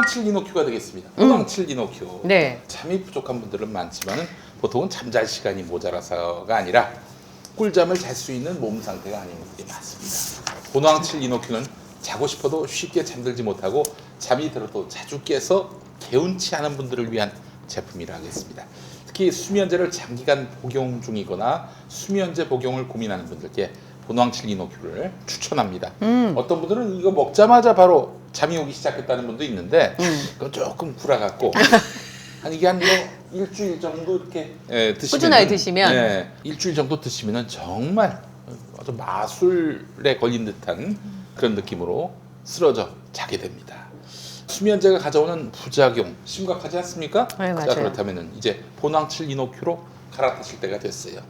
포낭칠 이노큐가 되겠습니다. 포낭칠 이노큐. 네. 잠이 부족한 분들은 많지만은 보통은 잠잘 시간이 모자라서가 아니라 꿀잠을 잘 수 있는 몸 상태가 아닌 분들이 많습니다. 포낭칠 이노큐는 자고 싶어도 쉽게 잠들지 못하고 잠이 들어도 자주 깨서 개운치 않은 분들을 위한 제품이라 하겠습니다. 특히 수면제를 장기간 복용 중이거나 수면제 복용을 고민하는 분들께 포낭칠 이노큐를 추천합니다. 어떤 분들은 이거 먹자마자 바로 잠이 오기 시작했다는 분도 있는데 그건 조금 구라같고 이게 한 뭐 일주일 정도 이렇게 드시면 꾸준하게 드시면 일주일 정도 드시면은 정말 아주 마술에 걸린 듯한 그런 느낌으로 쓰러져 자게 됩니다. 수면제가 가져오는 부작용 심각하지 않습니까? 네, 맞아요. 자, 그렇다면은 이제 포낭칠 이노큐로 갈아타실 때가 됐어요.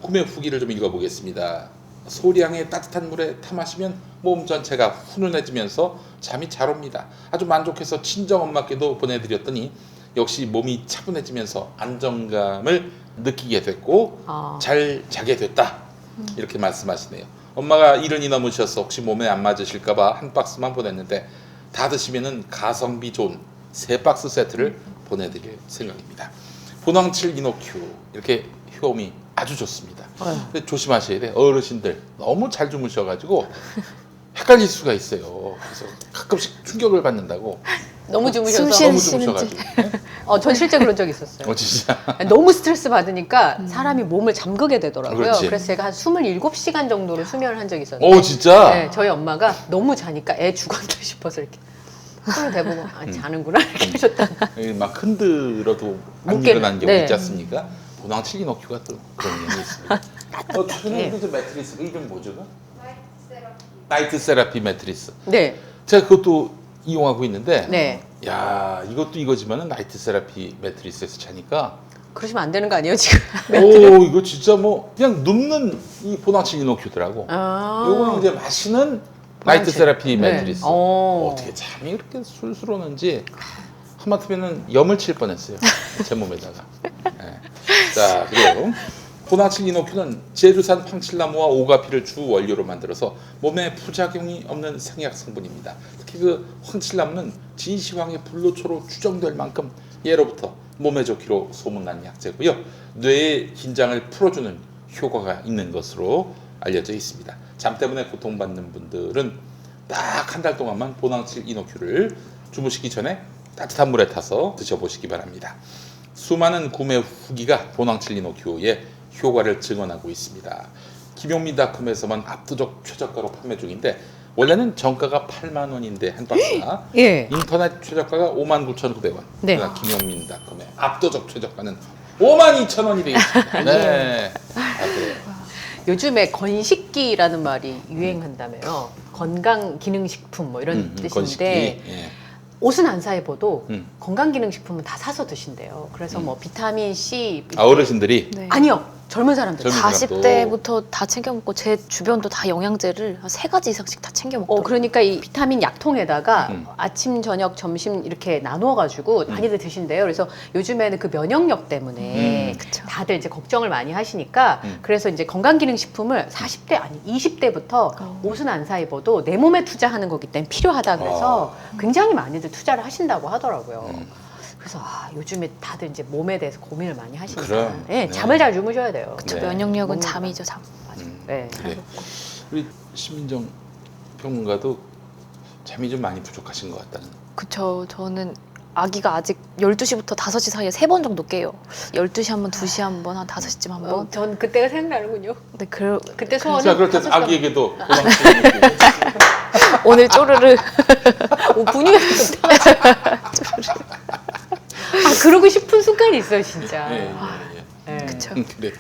구매 후기를 좀 읽어보겠습니다. 소량의 따뜻한 물에 타 마시면 몸 전체가 훈훈해지면서 잠이 잘 옵니다. 아주 만족해서 친정 엄마께도 보내드렸더니 역시 몸이 차분해지면서 안정감을 느끼게 됐고 잘 자게 됐다. 이렇게 말씀하시네요. 엄마가 70이 넘으셔서 혹시 몸에 안 맞으실까봐 한 박스만 보냈는데 다 드시면은 가성비 좋은 3박스 세트를 보내드릴 생각입니다. 포낭칠 이노큐 이렇게 효험이 아주 좋습니다. 근데 조심하셔야 돼요. 어르신들 너무 잘 주무셔가지고 헷갈릴 수가 있어요. 그래서 가끔씩 충격을 받는다고. 너무 주무셔서 너무 주무셔가지고. 전 실제 그런 적이 있었어요. 진짜. 너무 스트레스 받으니까 사람이 몸을 잠그게 되더라고요. 그렇지. 그래서 제가 한 27시간 정도로 수면을 한 적이 있었는데 오 진짜. 네, 저희 엄마가 너무 자니까 애 죽었다 싶어서 이렇게 손을 대보고 자는구나 이렇게 하셨다가 막 흔들어도 안 못 깨는, 일어나는 경우 네. 있지 않습니까? 포낭칠 이노큐가 또 그런 면이 있습니다. 최근에 그 매트리스 그 이름 뭐죠? 나이트 세라피 매트리스. 네. 제가 그것도 이용하고 있는데 네. 야 이것도 이거지만은 나이트 세라피 매트리스에서 자니까 그러시면 안 되는 거 아니에요 지금? 오 이거 진짜 뭐 그냥 눕는 이 포낭칠 이노큐더라고. 아. 요거는 이제 마시는 나이트 세라피 매트리스. 네. 어떻게 잠이 그렇게 술술 오는지 하마터면은 염을 칠 뻔했어요. 제 몸에다가. 네. 자 그리고 포낭칠 이노큐는 제주산 황칠나무와 오가피를 주 원료로 만들어서 몸에 부작용이 없는 생약 성분입니다. 특히 그 황칠나무는 진시황의 불로초로 추정될 만큼 예로부터 몸에 좋기로 소문난 약재고요. 뇌의 긴장을 풀어주는 효과가 있는 것으로 알려져 있습니다. 잠 때문에 고통받는 분들은 딱 한 달 동안만 포낭칠 이노큐를 주무시기 전에 따뜻한 물에 타서 드셔보시기 바랍니다. 수많은 구매 후기가 포낭칠 이노큐의 효과를 증언하고 있습니다. 김용민닷컴에서만 압도적 최저가로 판매 중인데 원래는 정가가 8만 원인데 한 박스가 예. 인터넷 최저가가 59,900원. 네. 그러나 김용민닷컴의 압도적 최저가는 52,000원이 되겠습니다. 네. 그래요. 요즘에 건식기라는 말이 유행한다며요. 건강기능식품 뭐 이런 뜻인데 건식기. 예. 옷은 안 사 입어도 건강기능식품은 다 사서 드신대요. 그래서 뭐 비타민 C 어르신들이 네. 아니요. 젊은 사람들 젊은 다. 사람도. 40대부터 다 챙겨 먹고 제 주변도 다 영양제를 한 3가지 이상씩 다 챙겨 먹더라고요. 그러니까 이 비타민 약통에다가 아침, 저녁, 점심 이렇게 나눠가지고 많이들 드신대요. 그래서 요즘에는 그 면역력 때문에 그쵸. 다들 이제 걱정을 많이 하시니까 그래서 이제 건강기능식품을 40대 아니 20대부터 옷은 안 사 입어도 내 몸에 투자하는 거기 때문에 필요하다 그래서 굉장히 많이들 투자를 하신다고 하더라고요. 그래서 요즘에 다들 이제 몸에 대해서 고민을 많이 하시니까 그럼, 네, 네. 잠을 잘 주무셔야 돼요. 그쵸, 네. 면역력은 잠이죠, 잠. 네. 그래. 우리 신민정 평론가도 잠이 좀 많이 부족하신 것 같다는. 그쵸, 저는 아기가 아직 12시부터 5시 사이에 3번 정도 깨요. 12시 한 번, 2시 한 번, 한 5시쯤 한 번. 전 그때가 생각나는군요. 근데 그때 소원은 자 그럴 때 5시간 아기에게도 포낭칠 이노큐. 오늘 쪼르르. 분위기가 좀 다르죠. 그러고 싶은 순간이 있어요, 진짜. 예, 예, 네. 그쵸. 그래요.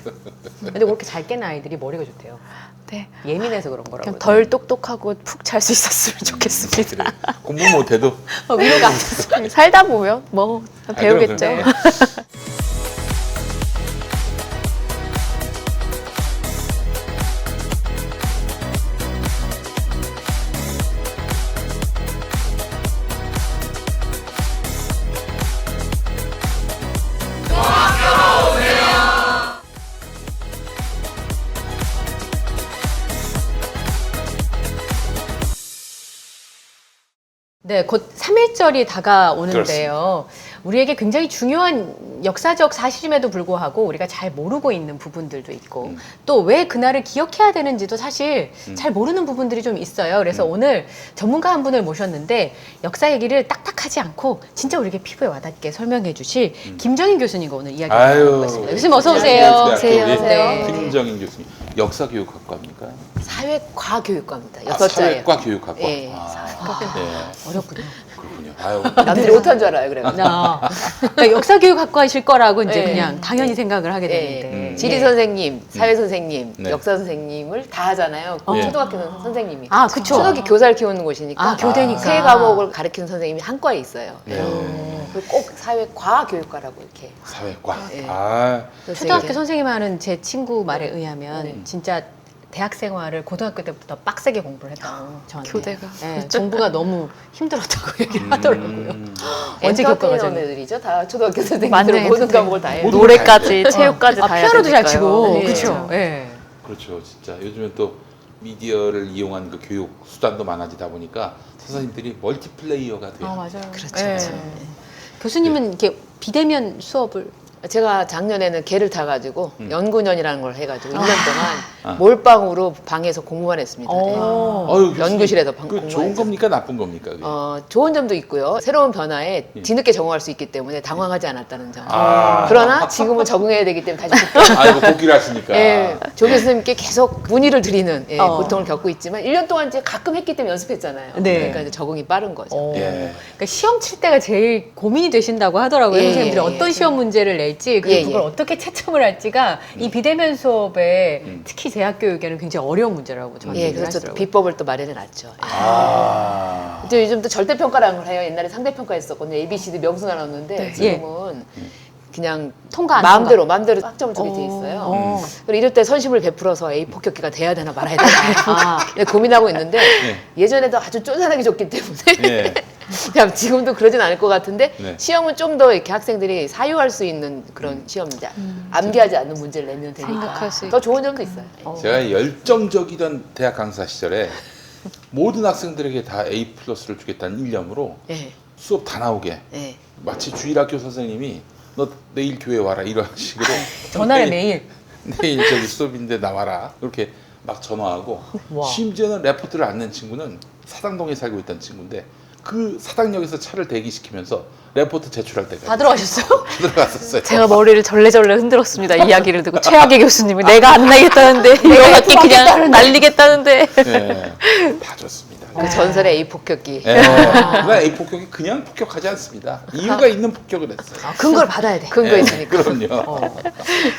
근데 그렇게 잘 깨는 아이들이 머리가 좋대요. 네. 예민해서 그런 거라고요. 그냥 덜 똑똑하고 푹 잘 수 있었으면 좋겠습니다. 그래. 공부 못해도 위로가 안 돼서. 살다 보면 뭐 배우겠죠. 그럼. 네, 네, 곧 3.1절이 다가오는데요. 우리에게 굉장히 중요한 역사적 사실임에도 불구하고 우리가 잘 모르고 있는 부분들도 있고 또 왜 그날을 기억해야 되는지도 사실 잘 모르는 부분들이 좀 있어요. 그래서 오늘 전문가 한 분을 모셨는데 역사 얘기를 딱딱하지 않고 진짜 우리에게 피부에 와닿게 설명해 주실 김정인 교수님과 오늘 이야기 나눠보고 있습니다. 교수님 어서 오세요. 안녕하세요. 네. 김정인 교수님, 역사교육학과입니까? 사회과교육과입니다. 아, 6자예요. 사회과교육학과. 예, 네, 어렵군요. 그렇군요. 아유, 남들이 못한 줄 알아요. 그래. 그러니까 역사교육학과이실 거라고 이제 네. 그냥 당연히 생각을 하게 예, 되는데 지리 선생님, 사회 선생님, 네. 역사 선생님을 다 하잖아요. 예. 초등학교 선생님이. 아, 그쵸. 초등학교 교사를 키우는 곳이니까. 아, 교대니까. 세 과목을 가르치는 선생님이 한 과에 있어요. 네. 그리고 꼭 사회과 교육과라고 이렇게. 사회과. 예. 아, 그래서 초등학교 이제 선생님 하는 제 친구 말에 의하면 네. 진짜 대학 생활을 고등학교 때부터 빡세게 공부를 했다고 저한테. 교대가. 네, 공부가 너무 힘들었다고 얘기를 하더라고요. 엔터테이너 언제 겪어가지고. 애들이죠. 다 초등학교 선생님들 맞네, 모든 엔터테이너. 과목을 다 해요. 모든 노래까지, 체육까지 아, 다 해야 피아노도 잘 되니까요. 치고. 네. 그렇죠. 예. 그렇죠. 진짜 요즘은 또 미디어를 이용한 그 교육 수단도 많아지다 보니까 선생님들이 멀티플레이어가 돼요. 아, 맞아요. 그렇죠. 예. 교수님은 이렇게 비대면 수업을 제가 작년에는 개를 타가지고 연구년이라는 걸 해가지고 1년 아. 동안 몰빵으로 방에서 공부만 했습니다. 네. 아유, 교수님, 연구실에서 그 공부했죠. 좋은 겁니까 나쁜 겁니까? 그게? 좋은 점도 있고요. 새로운 변화에 예. 뒤늦게 적응할 수 있기 때문에 당황하지 않았다는 점. 아. 그러나 지금은 적응해야 되기 때문에 다시 복귀. 아이고 복귀를 하시니까. 예, 조 교수님께 계속 문의를 드리는 어. 고통을 겪고 있지만 1년 동안 이제 가끔 했기 때문에 연습했잖아요. 네. 그러니까 이제 적응이 빠른 거죠. 예. 그러니까 시험 칠 때가 제일 고민이 되신다고 하더라고요. 예, 선생님들이 예, 어떤 예. 시험 문제를 낼지 그리고 예, 그걸 예. 어떻게 채점을 할지가 이 비대면 수업에 음. 특히 대학교육에는 굉장히 어려운 문제라고 저한테 예, 얘기를 그래서 하시더라고요. 비법을 또 마련해 놨죠. 아. 이제 요즘 또 절대평가라는 걸 해요. 옛날에 상대평가 했었거든요. ABCD 명수가 나왔는데 네. 지금은 그냥 통과 안 마음대로 학점을 주게 돼 있어요. 어. 그리고 이럴 때 선심을 베풀어서 A 폭격기가 돼야 되나 말아야 되나 아. 네, 고민하고 있는데 네. 예전에도 아주 쫀쫀하게 줬기 때문에 예. 그냥 지금도 그러진 않을 것 같은데 네. 시험은 좀 더 이렇게 학생들이 사유할 수 있는 그런 시험이자 암기하지 않는 문제를 내면 되니까 생각할 수 더 좋은 점도 있어요. 제가 열정적이던 대학 강사 시절에 모든 학생들에게 다 A 플러스를 주겠다는 일념으로 예, 수업 다 나오게 예. 마치 주일학교 선생님이 너 내일 교회 와라 이런 식으로 전화를 매일 내일 저기 수업인데 나와라 이렇게 막 전화하고 와. 심지어는 레포트를 안 낸 친구는 사당동에 살고 있던 친구인데 그 사당역에서 차를 대기시키면서 레포트 제출할 때까지 다 들어가셨어요? 들어갔었어요. 제가 머리를 절레절레 흔들었습니다. 이야기를 듣고 최악의 교수님이 내가 안 나겠다는데 이거 갖기 그냥 날리겠다는데. 네, 다 좋습니다. 그 전설의 A 폭격기. 네, 그러나 A 폭격이 그냥 폭격하지 않습니다. 이유가 있는 폭격을 했어요. 근거를 받아야 돼. 근거 네, 있으니까. 그럼요.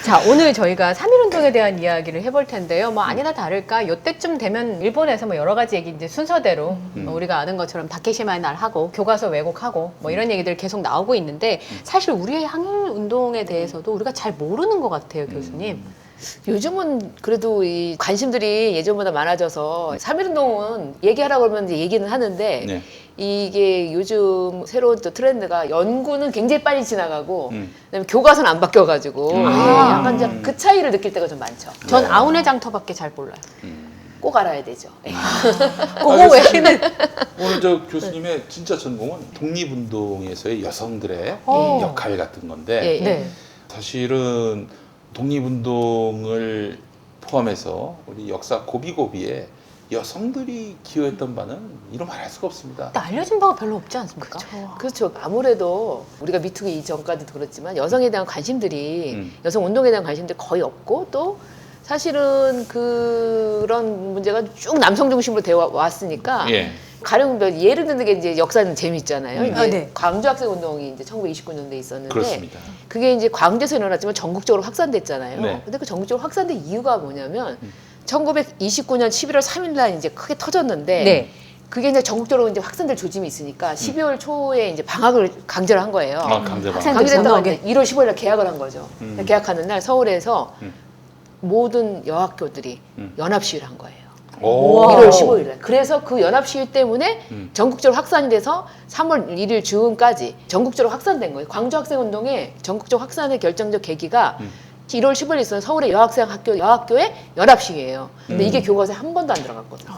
자, 오늘 저희가 3.1운동에 대한 이야기를 해볼 텐데요. 뭐 아니나 다를까 요때쯤 되면 일본에서 뭐 여러 가지 얘기 이제 순서대로 우리가 아는 것처럼 다케시마의 날 하고 교과서 왜곡하고 뭐 이런 얘기들 계속 나오고 있는데 사실 우리의 항일운동에 대해서도 우리가 잘 모르는 것 같아요, 교수님. 요즘은 그래도 이 관심들이 예전보다 많아져서 3.1운동은 얘기하라고 그러면 이제 얘기는 하는데 네. 이게 요즘 새로운 또 트렌드가 연구는 굉장히 빨리 지나가고 그다음에 교과서는 안 바뀌어가지고 아. 약간 이제 그 차이를 느낄 때가 좀 많죠. 전 아우네 장터밖에 잘 몰라요. 꼭 알아야 되죠. 그거 외에는 오늘 저 교수님의 진짜 전공은 독립운동에서의 여성들의 어. 역할 같은 건데 예. 네. 사실은 독립운동을 포함해서 우리 역사 고비고비에 여성들이 기여했던 바는 이루 말할 수가 없습니다. 근데 알려진 바가 별로 없지 않습니까? 그렇죠. 아무래도 우리가 미투기 이전까지도 그렇지만 여성에 대한 관심들이 여성 운동에 대한 관심들이 거의 없고 또 사실은 그런 문제가 쭉 남성 중심으로 되어 왔으니까 예. 가령 뭐 예를 드는 게 이제 역사는 재미있잖아요. 이제 아, 네. 광주 학생 운동이 이제 1929년도에 있었는데 그렇습니다. 그게 이제 광주에서 일어났지만 전국적으로 확산됐잖아요. 네. 근데 그 전국적으로 확산된 이유가 뭐냐면 1929년 11월 3일 날 이제 크게 터졌는데 네. 그게 이제 전국적으로 이제 확산될 조짐이 있으니까 12월 초에 이제 방학을 강제로 한 거예요. 아, 강제방. 학생- 강제됐다가 전학에. 이제 1월 15일 날 계약을 한 거죠. 계약하는 날 서울에서 모든 여학교들이 연합 시위를 한 거예요. 오. 1월 15일 날. 그래서 그 연합 시위 때문에 전국적으로 확산이 돼서 3월 1일 중까지 전국적으로 확산된 거예요. 광주 학생 운동의 전국적 확산의 결정적 계기가 1월 15일 있었던 서울의 여학생 학교 여학교의 연합 시위예요. 근데 이게 교과서에 한 번도 안 들어갔거든요.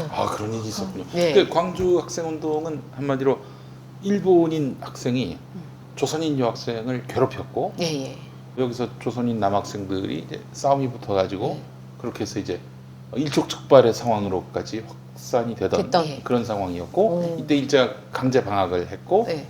아 그런 일이 있었군요. 네. 그 광주 학생운동은 한마디로 일본인 학생이 조선인 여학생을 괴롭혔고 예, 예. 여기서 조선인 남학생들이 이제 싸움이 붙어가지고 네. 그렇게 해서 이제 일촉즉발의 상황으로까지 확산이 되던 됐던. 그런 상황이었고 오. 이때 일제가 강제 방학을 했고 네.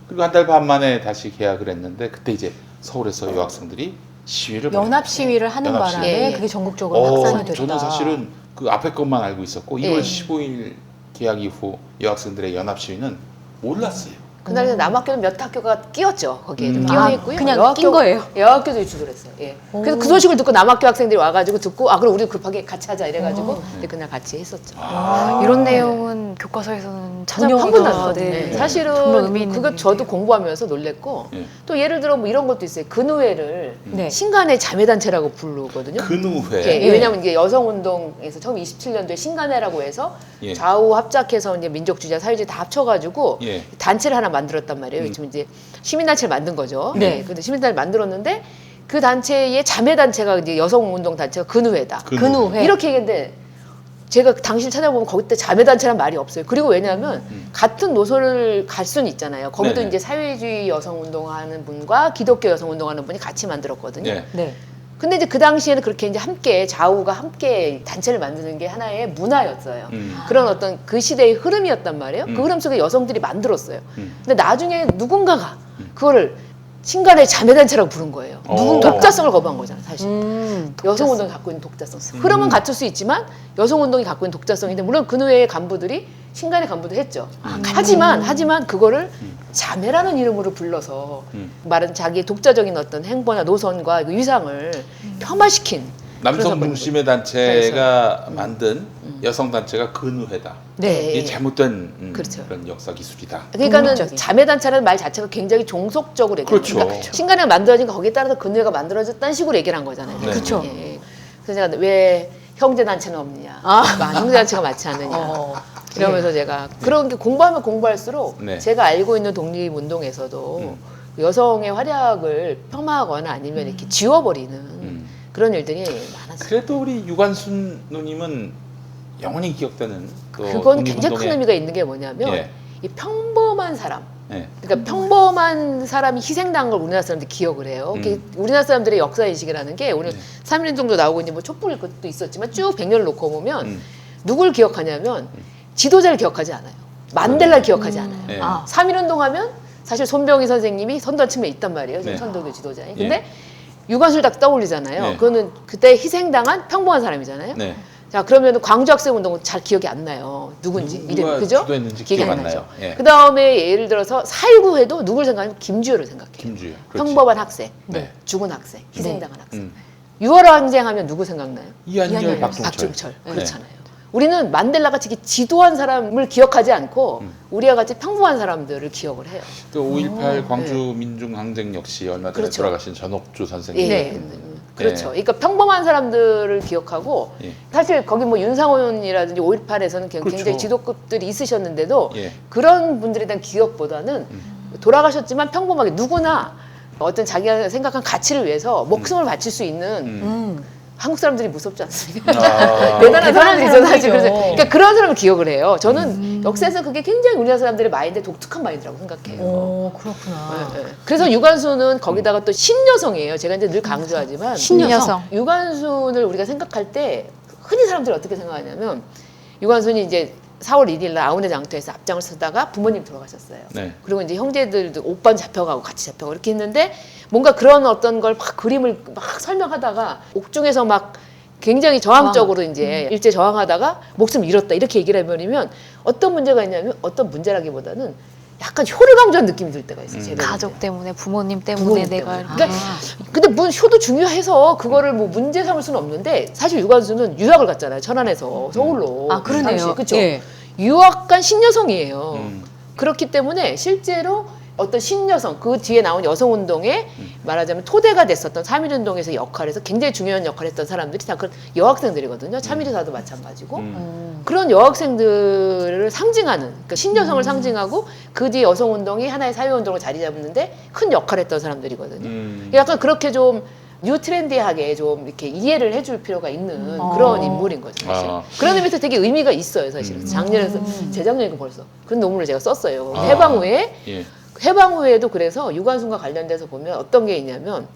그리고 한 달 반 만에 다시 개학을 했는데 그때 이제 서울에서 여학생들이 시위를 연합 시위를 하는 연합 시위. 바람에 예, 예. 그게 전국적으로 확산이 됐다. 저는 사실은 그 앞에 것만 알고 있었고 예. 1월 15일 개학 이후 여학생들의 연합 시위는 몰랐어요. 그날에 남학교는 몇 학교가 끼었죠. 거기에 아, 끼어있고요. 그냥 낀 거예요? 여학교도 주도했어요. 예. 그래서 오. 그 소식을 듣고 남학교 학생들이 와가지고 듣고 그럼 우리 급하게 같이 하자 이래가지고 오. 이제 그날 같이 했었죠. 아. 이런 내용은 교과서에서는 찾아보기가 한 번도 안 나왔는데 네. 네. 사실은 정말 의미 있는 그거 저도 일인데요. 공부하면서 놀랬고 예. 또 예를 들어 뭐 이런 것도 있어요. 근우회를 네. 신간의 자매단체라고 부르거든요. 근우회. 예, 왜냐하면 이게 여성운동에서 처음 27년도에 신간회라고 해서 예. 좌우 합작해서 이제 민족주의자, 사회주의 다 합쳐가지고 예. 단체를 하나 만들었단 말이에요. 지금 이제 시민단체를 만든 거죠. 네. 근데 시민단체를 만들었는데 그 단체의 자매단체가 이제 여성운동 단체가 근우회다. 근우회. 이렇게 얘기했는데 제가 당시를 찾아보면 거기 때 자매단체란 말이 없어요. 그리고 왜냐하면 같은 노선을 갈 수는 있잖아요. 거기도 네네. 이제 사회주의 여성운동하는 분과 기독교 여성운동하는 분이 같이 만들었거든요. 예. 네. 근데 이제 그 당시에는 그렇게 이제 함께 좌우가 함께 단체를 만드는 게 하나의 문화였어요. 그런 어떤 그 시대의 흐름이었단 말이에요. 그 흐름 속에 여성들이 만들었어요. 근데 나중에 누군가가 그거를 신간의 자매단체라고 부른 거예요. 누군가. 독자성을 거부한 거잖아요, 사실. 음. 여성운동이 갖고 있는 독자성. 흐름은 같을 수 있지만 여성운동이 갖고 있는 독자성인데 물론 근후의 간부들이 신간의 간부도 했죠. 하지만 그거를 자매라는 이름으로 불러서 말은 자기의 독자적인 어떤 행보나 노선과 그 위상을 폐화시킨 남성 그런 중심의 단체가 만든 여성 단체가 근우회다. 네. 이게 잘못된 그렇죠. 그런 역사 기술이다. 그러니까는 독립적인. 자매단체라는 말 자체가 굉장히 종속적으로 얘기해요. 그렇죠. 그러니까 신간회가 만들어진 거 거기에 따라서 근회가 만들어졌다는 식으로 얘기를 한 거잖아요. 네. 그렇죠. 예. 그래서 제가 왜 형제단체는 없느냐. 형제단체가 많지 않느냐. 어. 이러면서 제가 그런 게 공부하면 공부할수록 네. 제가 알고 있는 독립운동에서도 여성의 활약을 폄하하거나 아니면 이렇게 지워버리는 그런 일들이 많았어요. 그래도 우리 유관순 누님은 영원히 기억되는 또 그건 굉장히 큰 독립운동의- 의미가 있는 게 뭐냐면 예. 이 평범한 사람 예. 그러니까 평범한 사람이 희생당한 걸 우리나라 사람들이 기억을 해요. 이게 우리나라 사람들의 역사인식이라는 게 오늘 3.1운동도 나오고 이제 뭐 촛불 것도 있었지만 쭉 100년을 놓고 보면 누굴 기억하냐면 지도자를 기억하지 않아요. 만델라를 기억하지 않아요. 예. 아. 3.1운동 하면 사실 손병희 선생님이 선도한 측면에 있단 말이에요. 네. 선도교 지도자에. 근데 유관순을 딱 떠올리잖아요. 네. 그거는 그때 희생당한 평범한 사람이잖아요. 네. 자 그러면 광주 학생운동은 잘 기억이 안 나요. 누군지 누가 이름 그죠? 주도했는지 기억이 기억 안 안 나죠. 나요. 예. 그 다음에 예를 들어서 4.19 해도 누굴 생각하면 김주효를 생각해요. 김주요. 그렇지. 평범한 학생, 네. 죽은 학생, 희생당한 학생. 음. 6월 항쟁하면 누구 생각나요? 이한열, 박종철. 박종철. 네. 그렇잖아요. 우리는 만델라 같이 이렇게 지도한 사람을 기억하지 않고 우리와 같이 평범한 사람들을 기억을 해요. 또 5.18 광주 민중항쟁 역시 얼마 전에 그렇죠. 돌아가신 전옥주 선생님. 예. 그렇죠. 그러니까 평범한 사람들을 기억하고 예. 사실 거기 뭐 윤상훈이라든지 5.18에서는 굉장히 그렇죠. 지도급들이 있으셨는데도 예. 그런 분들에 대한 기억보다는 돌아가셨지만 평범하게 누구나 어떤 자기가 생각한 가치를 위해서 목숨을 바칠 수 있는 한국 사람들이 무섭지 않습니까? 아. 대단한 사람들이죠 사실. 사람들이죠. 그러니까 그런 사람을 기억을 해요. 저는 역사에서 그게 굉장히 우리나라 사람들의 마인드에 독특한 마인드라고 생각해요. 오, 그렇구나. 네, 네. 그래서 유관순은 거기다가 또 신여성이에요. 제가 이제 늘 강조하지만 신여성. 유관순을 우리가 생각할 때 흔히 사람들이 어떻게 생각하냐면 유관순이 이제 4월 1일 날 아우네 장터에서 앞장을 서다가 부모님 돌아가셨어요. 네. 그리고 이제 형제들도 오빠는 잡혀가고 같이 잡혀가고 이렇게 했는데 뭔가 그런 어떤 걸 막 그림을 막 설명하다가 옥중에서 막 굉장히 저항적으로 이제 일제 저항하다가 목숨 잃었다 이렇게 얘기를 해버리면 어떤 문제가 있냐면 어떤 문제라기보다는 약간 효를 강조한 느낌이 들 때가 있어요. 제가 가족 때문에 부모님 때문에 부모님 내가 때문에. 그러니까 근데 효도 중요해서 그거를 뭐 문제 삼을 수는 없는데 사실 유관순은 유학을 갔잖아요. 천안에서 서울로. 아, 그러네요. 그렇죠. 예. 유학 간 신여성이에요. 그렇기 때문에 실제로 어떤 신여성 그 뒤에 나온 여성운동에 말하자면 토대가 됐었던 3.1운동에서 역할에서 굉장히 중요한 역할을 했던 사람들이 다 그런 여학생들이거든요. 참일이사도 마찬가지고 그런 여학생들을 상징하는 그러니까 신여성을 상징하고 그 뒤에 여성운동이 하나의 사회운동으로 자리 잡는데 큰 역할을 했던 사람들이거든요. 약간 그렇게 좀 뉴트렌디하게 좀 이렇게 이해를 해줄 필요가 있는 어. 그런 인물인 거죠, 사실. 아. 그런 의미에서 되게 의미가 있어요, 사실은. 작년에서 재작년이고 벌써 그런 논문을 제가 썼어요. 해방 후에 예. 해방 후에도 그래서 유관순과 관련돼서 보면 어떤 게 있냐면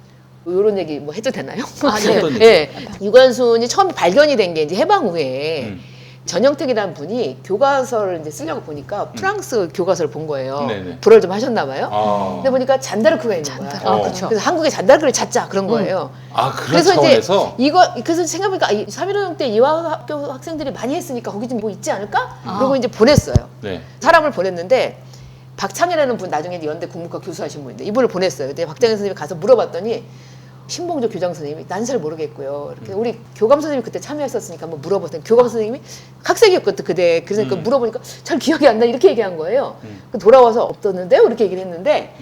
이런 얘기 뭐 해도 되나요? 아, 네. 어떤 얘기? 예, 유관순이 처음 발견이 된 게 이제 해방 후에 음. 전영택이라는 분이 교과서를 이제 쓰려고 보니까 프랑스 교과서를 본 거예요. 네네. 불어를 좀 하셨나 봐요. 아. 근데 보니까 잔다르크가 있는 거야. 아, 그쵸. 그래서 한국에 잔다르크를 찾자 그런 거예요. 아, 그런 그래서 차원에서 이제 이거 그래서 생각해보니까 3.15때 때 이화학교 학생들이 많이 했으니까 거기 좀 뭐 있지 않을까? 그리고 이제 보냈어요. 네. 사람을 보냈는데 박창이라는 분 나중에 연대 국문과 교수하신 분인데 이분을 보냈어요. 근데 박창일 선생님이 가서 물어봤더니 신봉조 교장 선생님이 난 잘 모르겠고요. 이렇게 우리 교감 선생님이 그때 참여했었으니까 한번 물어봤더니 교감 선생님이 학생이었거든 그때. 그래서 물어보니까 잘 기억이 안 나 이렇게 얘기한 거예요. 돌아와서 없었는데요 이렇게 얘기를 했는데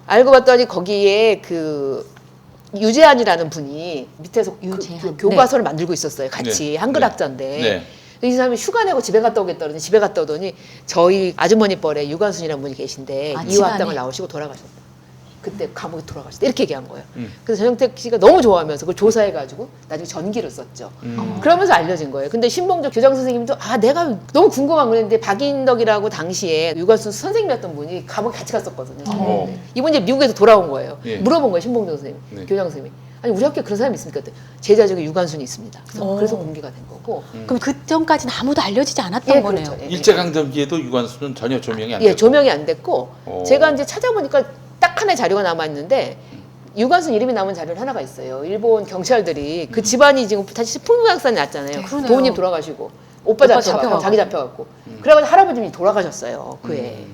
알고 봤더니 거기에 그 유재한이라는 분이 밑에서 유재한. 교과서를 만들고 있었어요. 같이 네. 한글학자인데. 네. 이 사람이 휴가 내고 집에 갔다 오겠다 그러더니 집에 갔다 오더니 저희 아주머니 뻘에 유관순이라는 분이 계신데 아, 이화학당을 집안에? 나오시고 돌아가셨다. 그때 감옥에 돌아가셨다. 이렇게 얘기한 거예요. 그래서 전영택 씨가 너무 좋아하면서 그걸 조사해가지고 나중에 전기를 썼죠. 그러면서 알려진 거예요. 근데 신봉조 교장 선생님도 아 내가 너무 궁금한 거였는데 박인덕이라고 당시에 유관순 선생님이었던 분이 감옥에 같이 갔었거든요. 어. 이분이 이제 미국에서 돌아온 거예요. 예. 물어본 거예요. 신봉조 선생님, 네. 교장 선생님이. 아니 우리 학교에 그런 사람이 있습니까? 그랬더니 제자 중에 유관순이 있습니다. 그래서 공개가 된 거고. 그럼 그 전까지는 아무도 알려지지 않았던 예, 거네요. 그렇죠. 예. 일제강점기에도 유관순은 전혀 조명이 안 예, 됐고. 조명이 안 됐고 오. 제가 이제 찾아보니까 딱 하나의 자료가 남아 있는데 유관순 이름이 남은 자료를 하나가 있어요. 일본 경찰들이 그 집안이 지금 다시 풍부학산이 났잖아요. 그러네요. 부모님 돌아가시고 오빠 잡혀가고 잡혀가고. 자기 잡혀갖고 그래가지고 할아버님이 돌아가셨어요. 그 해에.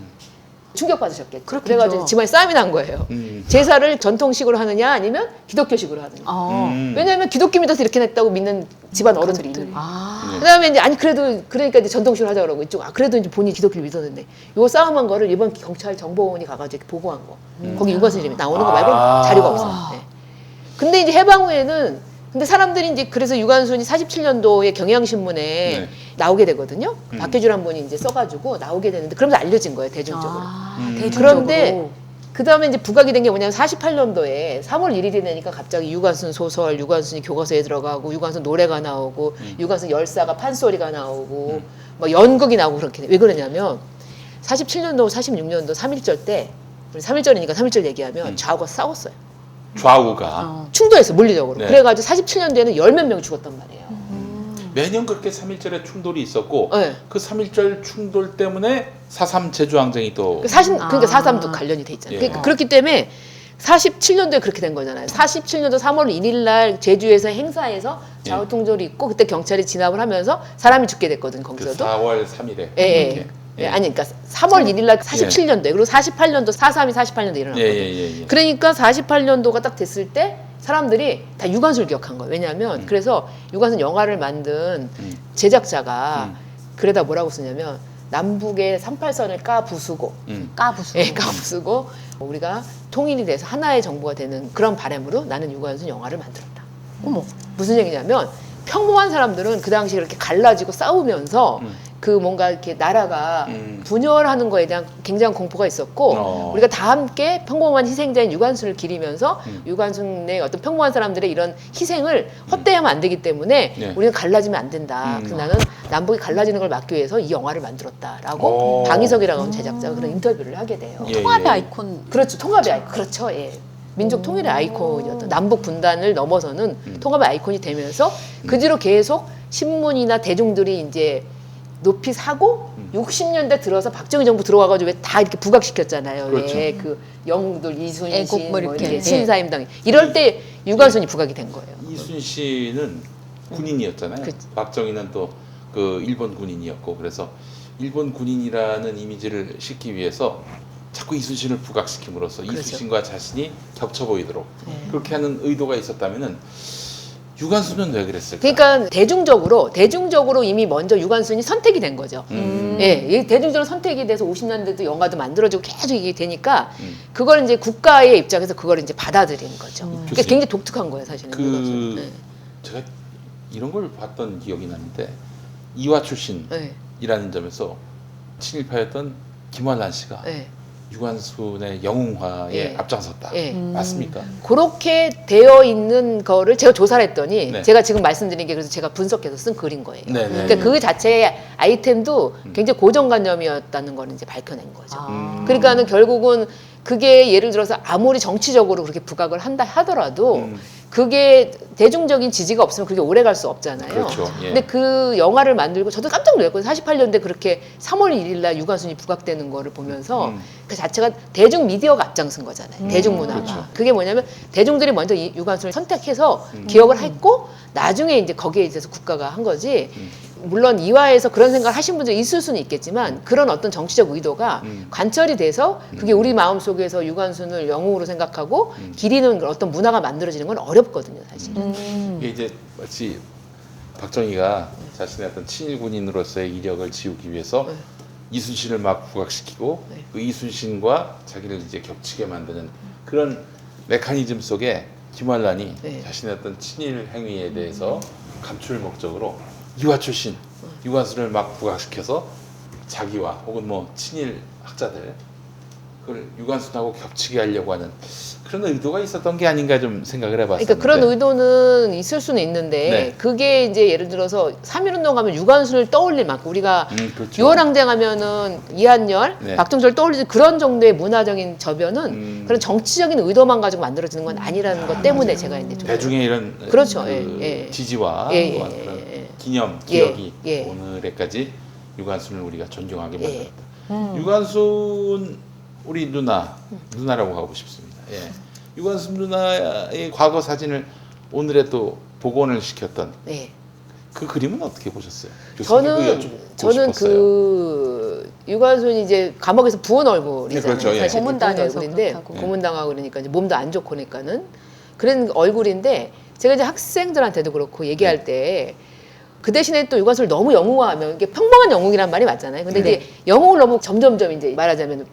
충격받으셨겠죠. 그렇겠죠. 그래가지고 집안에 싸움이 난 거예요. 제사를 전통식으로 하느냐 아니면 기독교식으로 하느냐. 어. 왜냐하면 기독교 믿어서 이렇게 했다고 믿는 집안 어른들이 있는 거예요. 아. 그다음에 이제 아니 그래도 그러니까 이제 전통식으로 하자 그러고 이쪽 그래도 이제 본인이 기독교를 믿었는데 요 싸움한 거를 이번 경찰 정보원이 가가지고 이렇게 보고한 거. 거기 유관순 이름이 나오는 거 말고 아. 자료가 없어요. 네. 근데 이제 해방 후에는 근데 사람들이 이제 그래서 유관순이 47년도에 경향신문에 네. 나오게 되거든요. 박혜주란 분이 이제 써가지고 나오게 되는데 그러면서 알려진 거예요 대중적으로. 아, 음. 대중적으로. 그런데 그 다음에 이제 부각이 된 게 뭐냐면 48년도에 3월 1일이 되니까 갑자기 유관순 소설, 유관순이 교과서에 들어가고 유관순 노래가 나오고 유관순 열사가 판소리가 나오고 막 연극이 나오고 그렇게 돼. 왜 그러냐면 47년도, 46년도 3.1절 때 우리 3.1절이니까 3.1절 얘기하면 좌우가 싸웠어요. 좌우가 충돌했어 물리적으로. 네. 그래가지고 47년도에는 10몇 명이 죽었단 말이에요. 매년 그렇게 3.1절에 충돌이 있었고 네. 그 3.1절 충돌 때문에 4.3 제주항쟁이 또 그러니까 4.3도 관련이 돼 있잖아요. 예. 그러니까 그렇기 때문에 47년도에 그렇게 된 거잖아요. 47년도 3월 1일 날 제주에서 행사에서 좌우 통돌이 있고 그때 경찰이 진압을 하면서 사람이 죽게 됐거든 그 거기서도. 4월 3일에 예, 예. 예, 아니 그러니까 3월 1일 날 47년도에 그리고 48년도 4.3이 48년도에 일어났거든. 예예예. 그러니까 48년도가 딱 됐을 때 사람들이 다 유관순을 기억한 거예요. 왜냐하면 그래서 유관순 영화를 만든 제작자가 그래다 뭐라고 쓰냐면 남북의 38선을 까 부수고 까부수. 예, 까 부수고 우리가 통일이 돼서 하나의 정부가 되는 그런 바람으로 나는 유관순 영화를 만들었다. 어머. 무슨 얘기냐면 평범한 사람들은 그 당시에 이렇게 갈라지고 싸우면서 그 뭔가 이렇게 나라가 분열하는 거에 대한 굉장한 공포가 있었고 우리가 다 함께 평범한 희생자인 유관순을 기리면서 유관순의 어떤 평범한 사람들의 이런 희생을 헛되하면 안 되기 때문에 네. 우리는 갈라지면 안 된다. 그래서 나는 남북이 갈라지는 걸 막기 위해서 이 영화를 만들었다라고 오. 방희석이라고 하는 제작자가 그런 인터뷰를 하게 돼요. 예, 통합의 예. 아이콘. 그렇죠. 통합의 아이콘. 그렇죠. 예. 민족 통일의 아이콘이었던 남북 분단을 넘어서는 통합의 아이콘이 되면서 그 뒤로 계속 신문이나 대중들이 이제 높이 사고 60년대 들어서 박정희 정부 들어와가지고 왜 다 이렇게 부각시켰잖아요. 그렇죠. 왜 그 영웅들 이순신 애국 뭐 뭐 이렇게. 이렇게 신사임당 이럴 때 유관순이 부각이 된 거예요. 이순신은 군인이었잖아요. 그치. 박정희는 또 그 일본 군인이었고 그래서 일본 군인이라는 이미지를 싣기 위해서 자꾸 이순신을 부각시킴으로써 그렇죠. 이순신과 자신이 겹쳐 보이도록 그렇게 하는 의도가 있었다면은 유관순은 왜 그랬을까? 그러니까 대중적으로 이미 먼저 유관순이 선택이 된 거죠. 예, 이 대중적으로 선택이 돼서 50년대도 영화도 만들어지고 계속 이게 되니까 그걸 이제 국가의 입장에서 그걸 이제 받아들인 거죠. 그러니까 교수님. 굉장히 독특한 거예요, 사실은. 그 유관순은. 네. 제가 이런 걸 봤던 기억이 나는데 이화 출신이라는 네. 점에서 친일파였던 김환란 씨가 네. 유관순의 영웅화에 예. 앞장섰다. 예. 맞습니까? 그렇게 되어 있는 거를 제가 조사를 했더니 네. 제가 지금 말씀드린 게 그래서 제가 분석해서 쓴 글인 거예요. 네, 네. 그러니까 그 자체의 아이템도 굉장히 고정관념이었다는 거는 이제 밝혀낸 거죠. 그러니까는 결국은 그게 예를 들어서 아무리 정치적으로 그렇게 부각을 한다 하더라도 그게 대중적인 지지가 없으면 그게 오래 갈 수 없잖아요. 그렇죠. 예. 근데 그 영화를 만들고 저도 깜짝 놀랐거든요. 48년대 그렇게 3월 1일 날 유관순이 부각되는 거를 보면서 그 자체가 대중 미디어가 앞장선 거잖아요. 대중문화가. 그렇죠. 그게 뭐냐면 대중들이 먼저 이 유관순을 선택해서 기억을 했고 나중에 이제 거기에 있어서 국가가 한 거지. 물론 이화에서 그런 생각을 하신 분들이 있을 수는 있겠지만 그런 어떤 정치적 의도가 관철이 돼서 그게 우리 마음속에서 유관순을 영웅으로 생각하고 기리는 어떤 문화가 만들어지는 건 어렵거든요, 사실. 이게 이제 마치 박정희가 자신의 어떤 친일 군인으로서의 이력을 지우기 위해서 이순신을 막 부각시키고 네. 그 이순신과 자기를 이제 겹치게 만드는 그런 메커니즘 속에 김환란이 네. 자신의 어떤 친일 행위에 대해서 감출 목적으로 이화 출신 유관순을 막 부각시켜서 자기와 혹은 뭐 친일 학자들 그걸 유관순하고 겹치게 하려고 하는 그런 의도가 있었던 게 아닌가 좀 생각을 해봤었는데. 그러니까 그런 의도는 있을 수는 있는데 네. 그게 이제 예를 들어서 3.1운동 하면 유관순을 떠올릴 만큼 우리가 그렇죠. 유월항쟁 하면은 이한열, 네. 박정철 떠올리는 그런 정도의 문화적인 저변은 그런 정치적인 의도만 가지고 만들어지는 건 아니라는 것 때문에 제가 이제 좀 대중의 이런 그렇죠. 그 예, 예. 지지와 예, 예, 또한 예, 그런 예. 기념, 예, 기억이 예. 오늘에까지 유관순을 우리가 존경하게 예. 만들었다. 유관순 우리 누나라고 하고 싶습니다. 예. 유관순 누나의 과거 사진을 오늘에 또 복원을 시켰던 네. 그 그림은 어떻게 보셨어요? 저는 싶었어요. 그 유관순이 이제 감옥에서 부은 얼굴이잖아요. 네, 그렇죠. 예. 사실 고문당해서 부은 얼굴인데 그렇다고. 고문당하고 그러니까 이제 몸도 안 좋고 그러니까는 그런 얼굴인데 제가 이제 학생들한테도 그렇고 얘기할 때 그 대신에 또 유관순을 너무 영웅화하면 이게 평범한 영웅이란 말이 맞잖아요. 근데 네. 이제 영웅을 너무 점점점 이제 말하자면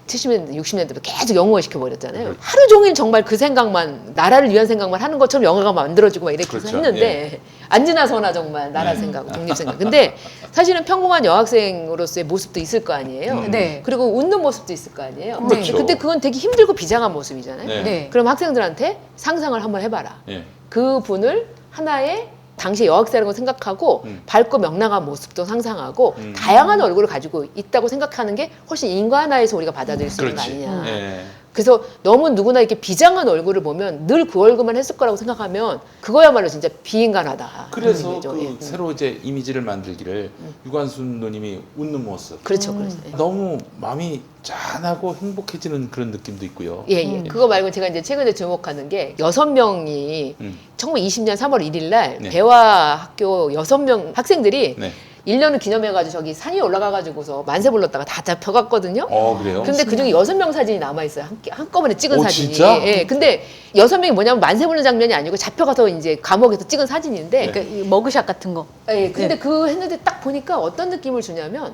70년대, 60년대부터 계속 영웅화 시켜버렸잖아요. 하루 종일 정말 그 생각만, 나라를 위한 생각만 하는 것처럼 영화가 만들어지고 막 이렇게 그렇죠. 했는데, 안지나서나 정말 나라 생각, 독립 생각. 근데 사실은 평범한 여학생으로서의 모습도 있을 거 아니에요. 네. 그리고 웃는 모습도 있을 거 아니에요. 그렇죠. 근데 그건 되게 힘들고 비장한 모습이잖아요. 네. 네. 그럼 학생들한테 상상을 한번 해봐라. 예. 그 분을 하나의 당시 여학생이라고 생각하고 밝고 명랑한 모습도 상상하고 다양한 얼굴을 가지고 있다고 생각하는 게 훨씬 인간화해서 우리가 받아들일 수 있는 거 그렇지. 아니냐. 예. 그래서 너무 누구나 이렇게 비장한 얼굴을 보면 늘 그 얼굴만 했을 거라고 생각하면 그거야말로 진짜 비인간하다. 그래서 그런 그 얘기죠. 예. 새로 이제 이미지를 만들기를 유관순 누님이 웃는 모습. 그렇죠, 그렇죠. 예. 너무 마음이 짠하고 행복해지는 그런 느낌도 있고요. 예, 예. 그거 말고 제가 이제 최근에 주목하는 게 6명이 1920년 3월 1일 날 네. 배화학교 6명 학생들이 네. 1년을 기념해가지고 저기 산에 올라가가지고서 만세 불렀다가 다 잡혀갔거든요. 그래요? 근데 그중에 6명 사진이 남아있어요. 한꺼번에 찍은 오, 사진이. 진짜? 예. 근데 6명이 뭐냐면 만세 부르는 장면이 아니고 잡혀가서 이제 감옥에서 찍은 사진인데. 그러니까 이 머그샷 같은 거. 예. 근데 그 했는데 딱 보니까 어떤 느낌을 주냐면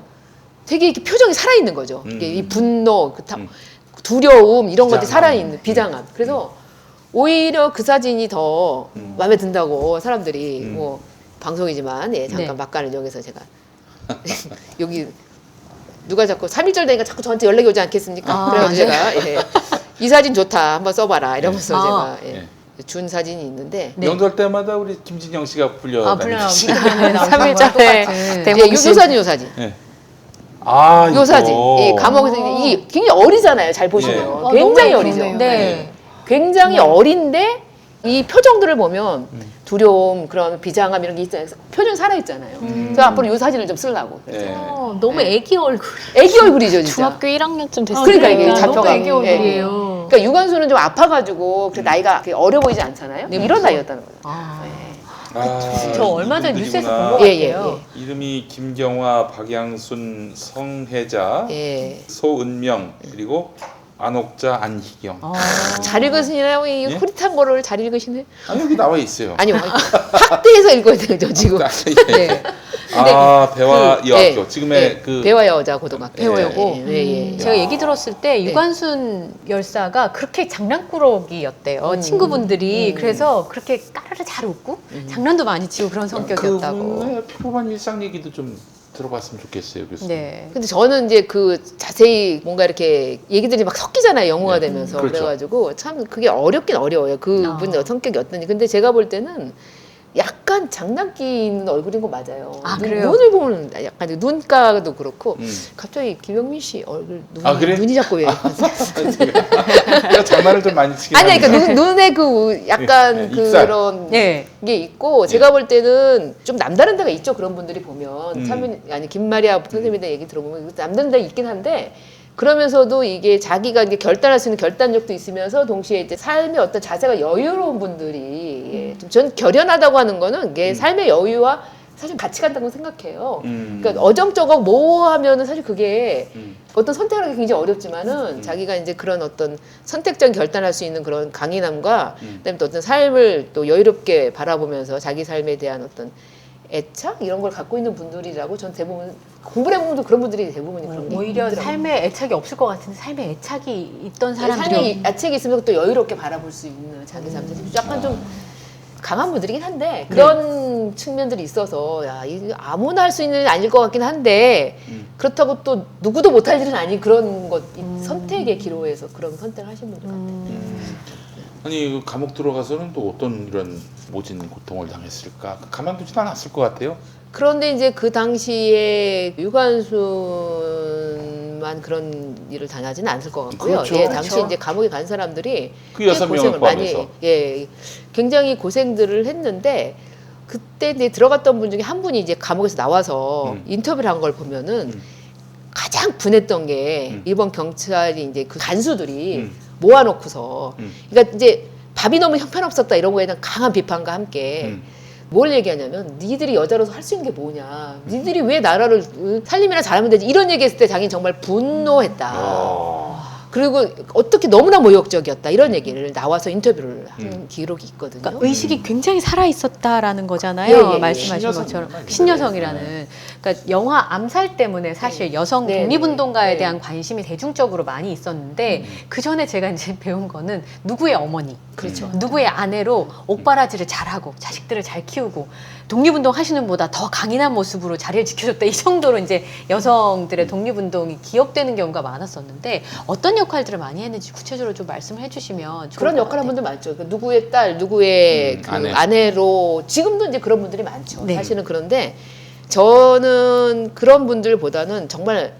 되게 이렇게 표정이 살아있는 거죠. 이게 이 분노, 두려움, 이런 것들이 비장함. 살아있는 비장함. 그래서 오히려 그 사진이 더 마음에 든다고 사람들이 뭐 방송이지만 예, 잠깐 네. 막간을 여기서 제가 여기 누가 자꾸 3.1절 되니까 자꾸 저한테 연락이 오지 않겠습니까? 아, 그래서 네. 제가 예, 이 사진 좋다 한번 써봐라 이러면서 아. 제가 예, 네. 준 사진이 있는데 네. 명절 때마다 우리 김진영 씨가 불려다니듯이. 3.1절에 대목이 요 사진 요 사진 아, 요 사진 예, 감옥에서 이게 굉장히 어리잖아요. 잘 보시면 예. 굉장히 너무 어리죠. 그러네요. 네. 굉장히 어린데 이 표정들을 보면 두려움 그런 비장함 이런 게 있잖아요. 표정이 살아있잖아요. 그래서 앞으로 요 사진을 좀 쓰려고. 그래서 예. 너무 애기 얼굴. 애기 얼굴이죠, 진짜. 중학교 1학년쯤 됐을 그러니까 때 이게 너무 잡혀가고. 애기 얼굴이에요. 그러니까 유관순은 좀 아파가지고 그 나이가 어려 보이지 않잖아요. 이런 나이였다는 거죠. 아, 저 얼마 전에 뉴스에서 본 것 예, 예, 같아요. 이름이 김경화, 박양순, 성혜자, 예. 소은명 그리고 안옥자, 안희경. 잘 읽으시나요? 이 예? 흐릿한 거를 잘 읽으시네. 여기 나와 있어요. 아니요. 학대해서 읽어야 되죠, 지금. 예. 네. 배화 그, 여학교 예, 지금의 예, 그 배화 여자 고등학교. 배워요고. 예, 예, 예. 제가 얘기 들었을 때 유관순 열사가 그렇게 장난꾸러기였대요. 친구분들이. 그래서 그렇게 까르르 잘 웃고 장난도 많이 치고 그런 성격이었다고. 그분의 평범한 일상 얘기도 좀 들어봤으면 좋겠어요, 교수님. 네. 근데 저는 이제 그 자세히 뭔가 이렇게 얘기들이 막 섞이잖아요. 영어가 네. 되면서. 그렇죠. 그래가지고 참 그게 어렵긴 어려워요. 그분 성격이 어떤지. 근데 제가 볼 때는 약간 장난기 있는 얼굴인 거 맞아요. 아, 그래요? 눈을 보면 약간 눈가도 그렇고 음. 갑자기 김영민 씨 얼굴 아, 그래? 눈이 자꾸 왜 제가 장난을 좀 많이 치긴 아니 그러니까 하는데. 눈에 그 약간 네, 입살. 그런 네. 게 있고 제가 볼 때는 좀 남다른 데가 있죠. 그런 분들이 보면 아니 김마리아 선생님에 대한 얘기 들어보면 남다른 데가 있긴 한데 그러면서도 이게 자기가 이제 결단할 수 있는 결단력도 있으면서 동시에 이제 삶의 어떤 자세가 여유로운 분들이 예, 전 결연하다고 하는 거는 이게 삶의 여유와 사실 같이 간다고 생각해요. 그러니까 어정쩡하고 모호하면은 사실 그게 어떤 선택을 하기 굉장히 어렵지만은 자기가 이제 그런 어떤 선택적인 결단할 수 있는 그런 강인함과 그다음에 또 어떤 삶을 또 여유롭게 바라보면서 자기 삶에 대한 어떤 애착 이런 걸 갖고 있는 분들이라고 전 대부분 공부를 해보면 그런 분들이 대부분이 그런 게 오히려 있더라고요. 삶에 애착이 없을 것 같은데 삶에 애착이 있던 삶에 사람들이 애착이 있으면 또 여유롭게 바라볼 수 있는 자기 삶 약간 좀 강한 분들이긴 한데 그런 측면들이 있어서 야 이거 아무나 할 수 있는 일은 아닐 것 같긴 한데 그렇다고 또 누구도 못할 일은 아닌 그런 것 선택의 기로에서 그런 선택을 하신 분들 같아요. 아니 그 감옥 들어가서는 또 어떤 이런 모진 고통을 당했을까? 가만두진 않았을 것 같아요. 그런데 이제 그 당시에 유관순만 그런 일을 당하지는 않을 것 같고요. 그렇죠. 예, 그렇죠. 당시 이제 감옥에 간 사람들이 그 6명을 포함해서. 예, 굉장히 고생들을 했는데 그때 이제 들어갔던 분 중에 한 분이 이제 감옥에서 나와서 인터뷰를 한 걸 보면은 가장 분했던 게 일본 경찰이 이제 그 간수들이 모아놓고서 그러니까 이제 밥이 너무 형편없었다 이런 거에 대한 강한 비판과 함께 뭘 얘기하냐면 니들이 여자로서 할 수 있는 게 뭐냐 니들이 왜 나라를 살림이나 잘하면 되지 이런 얘기했을 때 자기는 정말 분노했다. 그리고 어떻게 너무나 모욕적이었다 이런 얘기를 나와서 인터뷰를 한 기록이 있거든요. 그러니까 의식이 굉장히 살아 있었다라는 거잖아요. 예, 예, 예. 말씀하신 것처럼 신여성이라는. 그러니까 영화 암살 때문에 사실 여성 네, 독립운동가에 네. 대한 관심이 대중적으로 많이 있었는데 그 전에 제가 이제 배운 거는 누구의 어머니, 그렇죠. 누구의 아내로 옥바라지를 잘하고 자식들을 잘 키우고 독립운동 하시는 보다 더 강인한 모습으로 자리를 지켜줬다 이 정도로 이제 여성들의 독립운동이 기억되는 경우가 많았었는데 어떤 역할들을 많이 했는지 구체적으로 좀 말씀을 해주시면 좋을 그런 것 역할 한 같아요. 분들 많죠. 그 누구의 딸, 누구의 그 아내. 아내로 지금도 이제 그런 분들이 많죠. 네. 사실은 그런데 저는 그런 분들보다는 정말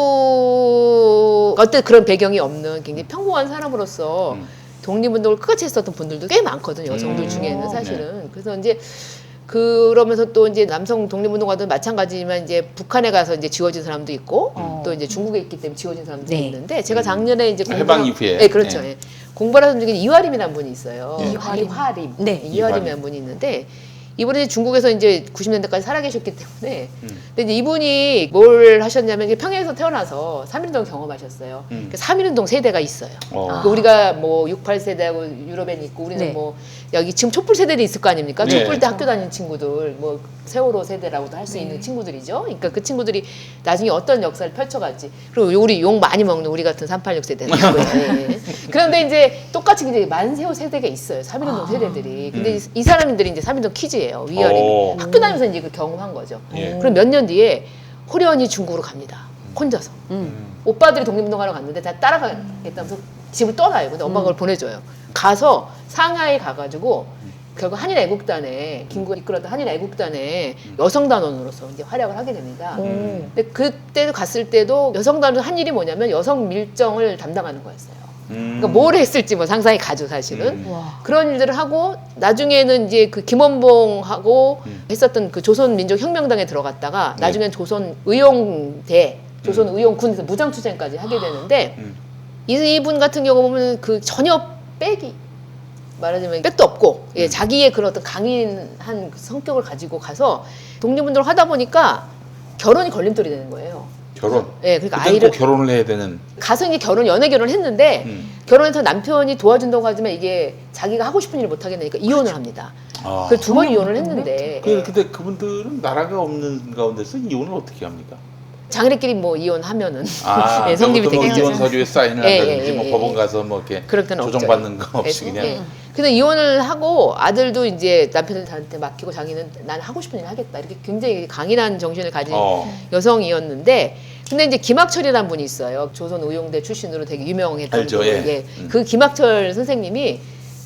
아무것도 어떤 그런 배경이 없는 굉장히 평범한 사람으로서 독립운동을 끝까지 했었던 분들도 꽤 많거든요. 여성들 중에는 사실은. 그래서 이제 그러면서 또 이제 남성 독립운동가도 마찬가지지만 이제 북한에 가서 이제 지워진 사람도 있고 또 이제 중국에 있기 때문에 지워진 사람도 네. 있는데 제가 작년에 이제 해방 이후에. 네, 그렇죠. 네. 예. 공부하는 사람 중에 이화림이라는 분이 있어요. 이화림. 이화림. 네. 이화림이라는 분이 있는데 이분이 중국에서 이제 90년대까지 살아계셨기 때문에 근데 이제 이분이 뭘 하셨냐면 이제 평양에서 태어나서 3.1운동 경험하셨어요. 그 3.1운동 세대가 있어요. 그러니까 우리가 뭐 68세대하고 유럽엔 있고 우리는 네. 뭐 여기 지금 촛불 세대들이 있을 거 아닙니까? 네. 촛불 때 학교 다니는 친구들 뭐 세월호 세대라고도 할 수 있는 친구들이죠. 그러니까 그 친구들이 나중에 어떤 역사를 펼쳐갈지 그리고 우리 욕 많이 먹는 우리 같은 386 세대도 있고요. 예. 그런데 이제 똑같이 이제 만세호 세대가 있어요. 3.1운동 세대들이. 근데 이 사람들이 이제 3.1운동 퀴즈예요. 위아래 학교 다니면서 이제 그 경험한 거죠. 예. 그럼 몇 년 뒤에 호련이 중국으로 갑니다. 혼자서. 오빠들이 독립운동하러 갔는데 다 따라가겠다면서 집을 떠나요. 근데 엄마가 그걸 보내줘요. 가서 상하이 가가지고 결국 한일 애국단에 김구가 이끌었던 한일 애국단에 여성단원으로서 이제 활약을 하게 됩니다. 근데 그때 갔을 때도 여성단원 한 일이 뭐냐면 여성 밀정을 담당하는 거였어요. 그러니까 뭘 했을지 뭐 상상이 가죠 사실은. 그런 일들을 하고 나중에는 이제 그 김원봉하고 했었던 그 조선민족혁명당에 들어갔다가 나중엔 조선의용대, 조선의용군에서 무장투쟁까지 하게 되는데 이분 같은 경우 보면 그 전혀 백이 말하자면 백도 없고 예, 자기의 그런 어떤 강인한 그 성격을 가지고 가서 독립운동을 하다 보니까 결혼이 걸림돌이 되는 거예요. 결혼. 예, 그러니까 그때는 아이를 꼭 결혼을 해야 되는. 가서 이제 연애 결혼을 했는데 결혼해서 남편이 도와준다고 하지만 이게 자기가 하고 싶은 일을 못 하게 되니까 이혼을 합니다. 아. 그래서 두 번 이혼을 했는데 근데 그분들은 나라가 없는 가운데서 이혼을 어떻게 합니까? 장애인끼리 뭐 이혼하면은 아, 예, 성립이 뭐 되겠죠. 이혼 서류에 사인을 예, 한다든지 예, 뭐 예, 법원 예. 가서 뭐 이렇게 그럴 때는 조정받는 거 없이 예, 그냥. 예. 근데 이혼을 하고 아들도 이제 남편한테 맡기고 자기는 난 하고 싶은 일 하겠다 이렇게 굉장히 강인한 정신을 가진 여성이었는데 근데 이제 김학철이라는 분이 있어요. 조선의용대 출신으로 되게 유명했던 알죠, 분. 예. 그 김학철 선생님이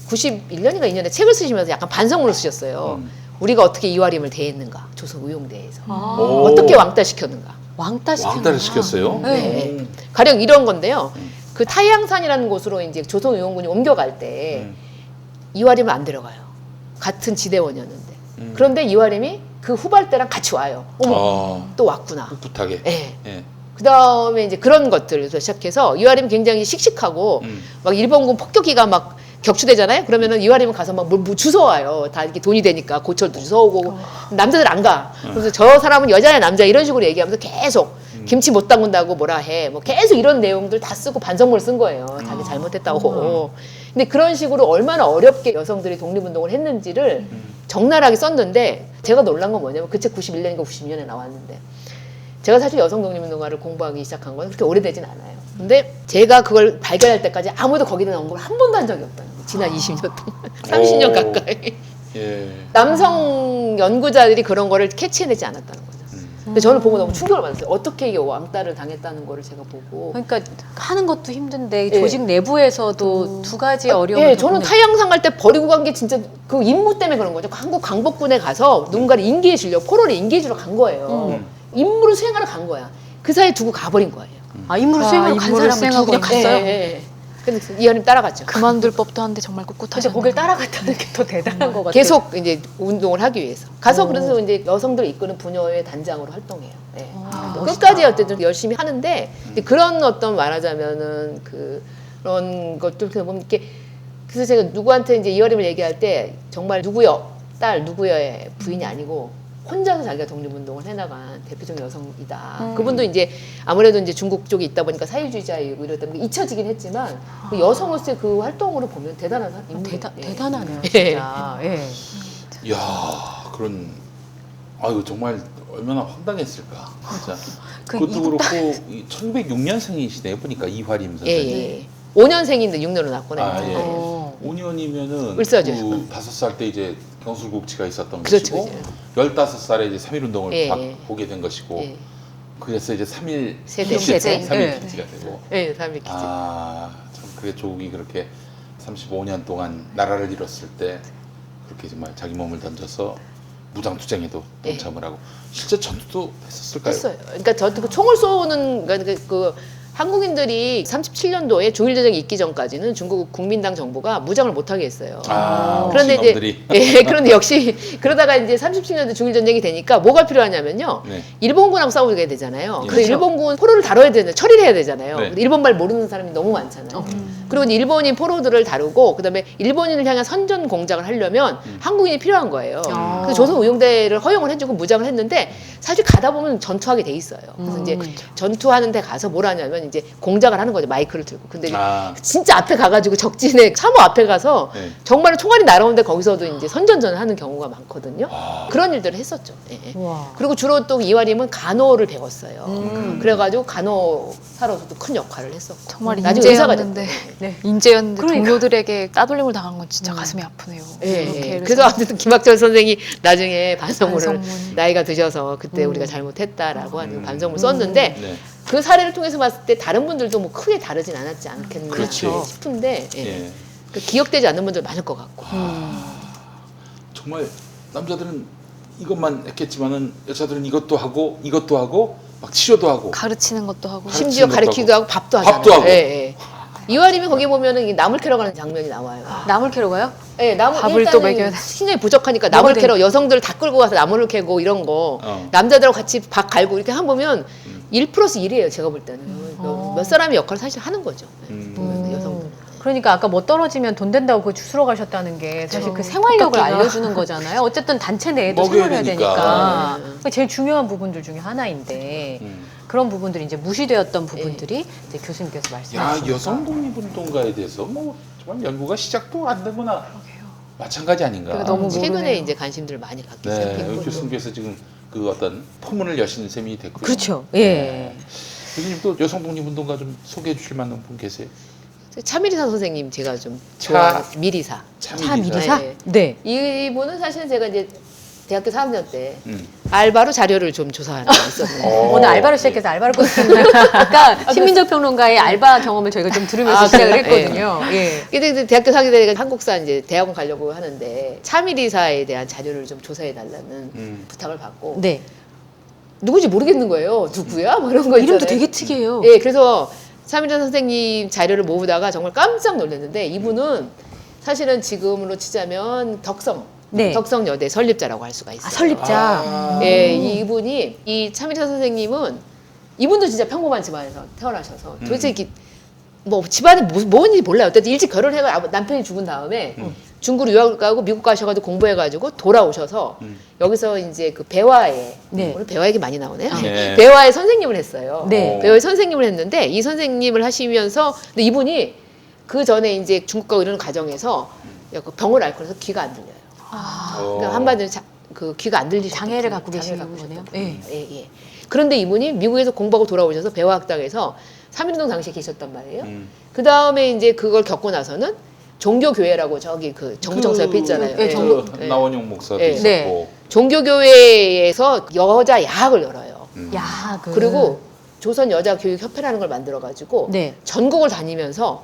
91년인가 2년에 책을 쓰시면서 약간 반성문을 쓰셨어요. 우리가 어떻게 이화림을 대했는가 조선의용대에서 오. 어떻게 왕따시켰는가. 왕따를 시켰어요? 네. 가령 이런 건데요. 그 타이양산이라는 곳으로 이제 조선의용군이 옮겨갈 때 이화림을 안 데려가요. 같은 지대원이었는데. 그런데 이화림이 그 후발대랑 같이 와요. 어머, 또 왔구나. 꿋꿋하게. 네. 예. 그 다음에 이제 그런 것들부터 시작해서 이화림이 굉장히 씩씩하고 막 일본군 폭격기가 막 격추되잖아요. 그러면은 이화림은 가서 막 뭐 주워와요. 다 이렇게 돈이 되니까 고철도 주워오고 남자들 안 가. 그래서 저 사람은 여자야 남자 이런 식으로 얘기하면서 계속 김치 못 담근다고 뭐라 해. 뭐 계속 이런 내용들 다 쓰고 반성문을 쓴 거예요. 자기 잘못했다고. 근데 그런 식으로 얼마나 어렵게 여성들이 독립운동을 했는지를 적나라하게 썼는데 제가 놀란 건 뭐냐면 그 책 91년인가 92년에 나왔는데 제가 사실 여성 독립운동가를 공부하기 시작한 건 그렇게 오래되진 않아요. 근데 제가 그걸 발견할 때까지 아무도 거기에 대한 언급을 한 번도 한 적이 없다는 거예요. 지난 20년 동안. 30년 가까이. 예. 남성 연구자들이 그런 거를 캐치해내지 않았다는 거죠. 근데 저는 보고 너무 충격을 받았어요. 어떻게 이게 왕따를 당했다는 거를 제가 보고. 그러니까 하는 것도 힘든데 예. 조직 내부에서도 두 가지 어려움을 예, 저는 겪는- 타이양상 갈 때 버리고 간 게 진짜 그 임무 때문에 그런 거죠. 한국 강복군에 가서 누군가를 인계해 주려고 포로를 인계해 주러 간 거예요. 임무를 수행하러 간 거야. 그 사이에 두고 가버린 거예요. 아, 임무를 수행하고 간 임무를 사람을 수행하고 두고 그냥 갔어요? 예, 예, 예. 근데 이하림 따라갔죠. 그만둘 법도 한데 정말 근데 꿋꿋하셨네요. 거길 따라갔다는 게 더 대단한 것 같아요. 계속 이제 운동을 하기 위해서 가서 그래서 이제 여성들을 이끄는 부녀의 단장으로 활동해요. 예. 끝까지 어쨌든 열심히 하는데 이제 그런 어떤 말하자면은 그런 것들 보면 이렇게 그래서 제가 누구한테 이제 이하림을 얘기할 때 정말 누구의 딸 누구의 부인이 아니고 혼자서 자기가 독립운동을 해나간 대표적인 여성이다. 그분도 이제 아무래도 이제 중국 쪽에 있다 보니까 사회주의자이고 이러다 보니까 잊혀지긴 했지만 그 여성으로서의 그 활동으로 보면 대단한 인물이에요. 예. 대단하네요, 예. 진짜. 예. 이야, 그런, 아유, 정말 얼마나 황당했을까. 진짜. 그 그것도 그렇고, 1906년생이시네, 보니까 이화림 예, 선생님. 예. 5년생인데 6년을 낳고 아, 나니까. 예. 어. 5년이면은 을사죠. 그 5살 때 이제 경술국치가 있었던 그렇죠, 것이고 15살에 이제 3.1운동을 예, 예. 보게 된 것이고 예. 그래서 이제 3.1 세대. 세대. 3.1 예. 기지가 되고 예, 사람이 기지. 아, 참 그게 조국이 그렇게 35년 동안 나라를 잃었을 때 그렇게 정말 자기 몸을 던져서 무장투쟁에도 예. 동참을 하고 실제 전투도 했었을까요? 했어요. 그러니까 저도 그 총을 쏘는 그러니까 그 한국인들이 37년도에 조일대전이 있기 전까지는 중국 국민당 정부가 무장을 못하게 했어요. 아, 그런데 이제 신놈들이. 예, 그런데 역시 그러다가 이제 37년도 중일 전쟁이 되니까 뭐가 필요하냐면요. 네. 일본군하고 싸우게 되잖아요. 예. 그래서 일본군 포로를 다뤄야 되잖아요. 처리를 해야 되잖아요. 네. 근데 일본말 모르는 사람이 너무 많잖아요. 그리고 이제 일본인 포로들을 다루고 그다음에 일본인을 향한 선전 공작을 하려면 한국인이 필요한 거예요. 그래서 조선의용대를 허용을 해주고 무장을 했는데 사실 가다 보면 전투하게 돼 있어요. 그래서 이제 전투하는 데 가서 뭘 하냐면 이제 공작을 하는 거죠. 마이크를 들고. 근데 아, 진짜 앞에 가가지고 적진의 참호 앞에 가서 네. 정말 총알이 날아오는데 거기서도 이제 선전전을 하는 경우가 많거든요. 그런 일들을 했었죠. 예. 와. 그리고 주로 또 이화림은 간호를 배웠어요. 그래가지고 간호사로서도 큰 역할을 했었고. 정말 나중에 의사가 인재였는데 됐고. 네. 인재였는데 그러니까. 동료들에게 따돌림을 당한 건 진짜 가슴이 아프네요. 예, 그렇게 예. 애를 그래서 써- 아무튼 김학철 선생이 나중에 반성문을 반성문. 나이가 드셔서 그때 우리가 잘못했다라고 하는 반성문을 썼는데 네. 그 사례를 통해서 봤을 때 다른 분들도 뭐 크게 다르진 않았지 않겠나 그렇지. 싶은데 예. 예. 그 기억되지 않는 분들 많을 것 같고. 정말 남자들은 이것만 했겠지만은 여자들은 이것도 하고 막 치료도 하고 가르치는 것도 하고 심지어 가르치는 것도 가르치기도 하고 밥도 하잖아요. 밥도 하고. 예, 예. 이화림이 거기 보면은 이 나물 캐러 가는 장면이 나와요. 나물 캐러 가요? 예, 나물 밥을 또 먹여야 돼. 신경이 부족하니까 나물 먹어야 캐러 여성들 다 끌고 가서 나물을 캐고 이런 거 남자들하고 같이 밥 갈고 이렇게 한 보면 1+1이에요. 제가 볼 때는 몇 사람의 역할을 사실 하는 거죠. 여성들. 그러니까 아까 뭐 떨어지면 돈 된다고 그 주스러 가셨다는 게 사실 그 생활력을 똑같기가. 알려주는 거잖아요. 어쨌든 단체 내에도 먹여야 생활해야 되니까. 되니까. 그게 제일 중요한 부분들 중에 하나인데 그런 부분들이 이제 무시되었던 부분들이 이제 교수님께서 야, 말씀하셨습니다. 여성 독립운동가에 대해서 뭐 정말 연구가 시작도 안 되거나 마찬가지 아닌가. 그러니까 너무 최근에 모르네요. 이제 관심들을 많이 갖기 네, 시작했고 교수님께서 지금 그 그 어떤 포문을 여신 셈이 됐고요. 그렇죠. 예. 교수님 또 여성 독립운동가 좀 소개해 주실 만한 분 계세요? 차미리사 선생님 제가 좀 차- 좋아하는 미리사. 차미리사? 네. 네. 이분은 사실은 제가 이제 대학교 4학년 때 음. 알바로 자료를 좀 조사한 적이 있었는데 오늘 알바로 시작해서 알바를 끊었는데 아까 신민정 평론가의 알바 경험을 저희가 좀 들으면서 아, 시작을 그래요? 했거든요. 예. 근데 이제 대학교 4학년 때 한국사 이제 대학원 가려고 하는데 차미리사에 대한 자료를 좀 조사해 달라는 부탁을 받고 네. 누군지 모르겠는 거예요. 누구야? 뭐 이런 거 이름도 있잖아요. 되게 특이해요. 예, 그래서 차미리사 선생님 자료를 모으다가 정말 깜짝 놀랐는데 이분은 사실은 지금으로 치자면 네. 덕성여대 설립자라고 할 수가 있어요. 아, 설립자. 예, 이분이 이 차미리사 선생님은 이분도 진짜 평범한 집안에서 태어나셔서 도대체 이렇게 뭐 집안에 뭔지 몰라요. 어쨌든 일찍 결혼해가 남편이 죽은 다음에 중국으로 유학을 가고 미국 가셔가지고 공부해가지고 돌아오셔서 여기서 이제 그 배화에 네. 오늘 배화 얘기 많이 나오네요. 네. 배화의 선생님을 했어요. 네. 배화의 선생님을 했는데 이 선생님을 하시면서 근데 이분이 그 전에 이제 중국 가고 이러는 과정에서 약간 병을 앓고 그래서 귀가 안 들려요. 그러니까 한마디로 그 귀가 안 들리셨던 장애를 분, 갖고 계시는 장애를 거네요. 계셨던 예. 분. 예, 예. 그런데 이분이 미국에서 공부하고 돌아오셔서 배화학당에서 3.1운동 당시에 계셨단 말이에요. 그 다음에 이제 그걸 겪고 나서는 종교교회라고 저기 그 정부청사 옆에 있잖아요. 예, 예. 정부- 그 나원용 목사도 예. 있었고. 네. 종교교회에서 여자 야학을 열어요. 야, 그리고 조선 여자 교육 협회라는 걸 만들어 가지고 네. 전국을 다니면서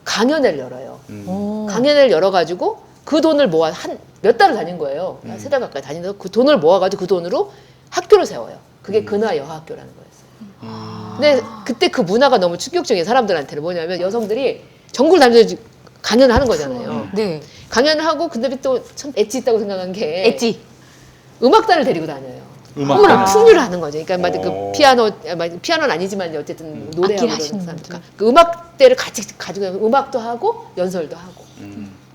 강연회를 열어요. 오. 강연회를 열어 가지고 그 돈을 모아 한 몇 달을 다닌 거예요. 한 3달 가까이 다니면서 그 돈을 모아 가지고 그 돈으로 학교를 세워요. 그게 근화 여학교라는 거였어요. 근데 그때 그 문화가 너무 충격적인 사람들한테는 뭐냐면 여성들이 전국을 다니면서 강연을 하는 거잖아요. 네. 강연을 하고 근데 또 참 엣지 있다고 생각한 게 엣지. 음악단을 데리고 다녀요. 음악단을. 풍류를 하는 거죠. 그러니까 막 그 오. 피아노는 아니지만 어쨌든 노래하고 악기를 하시는 그러는 분들. 사람들. 그 음악대를 같이 가지고 음악도 하고 연설도 하고.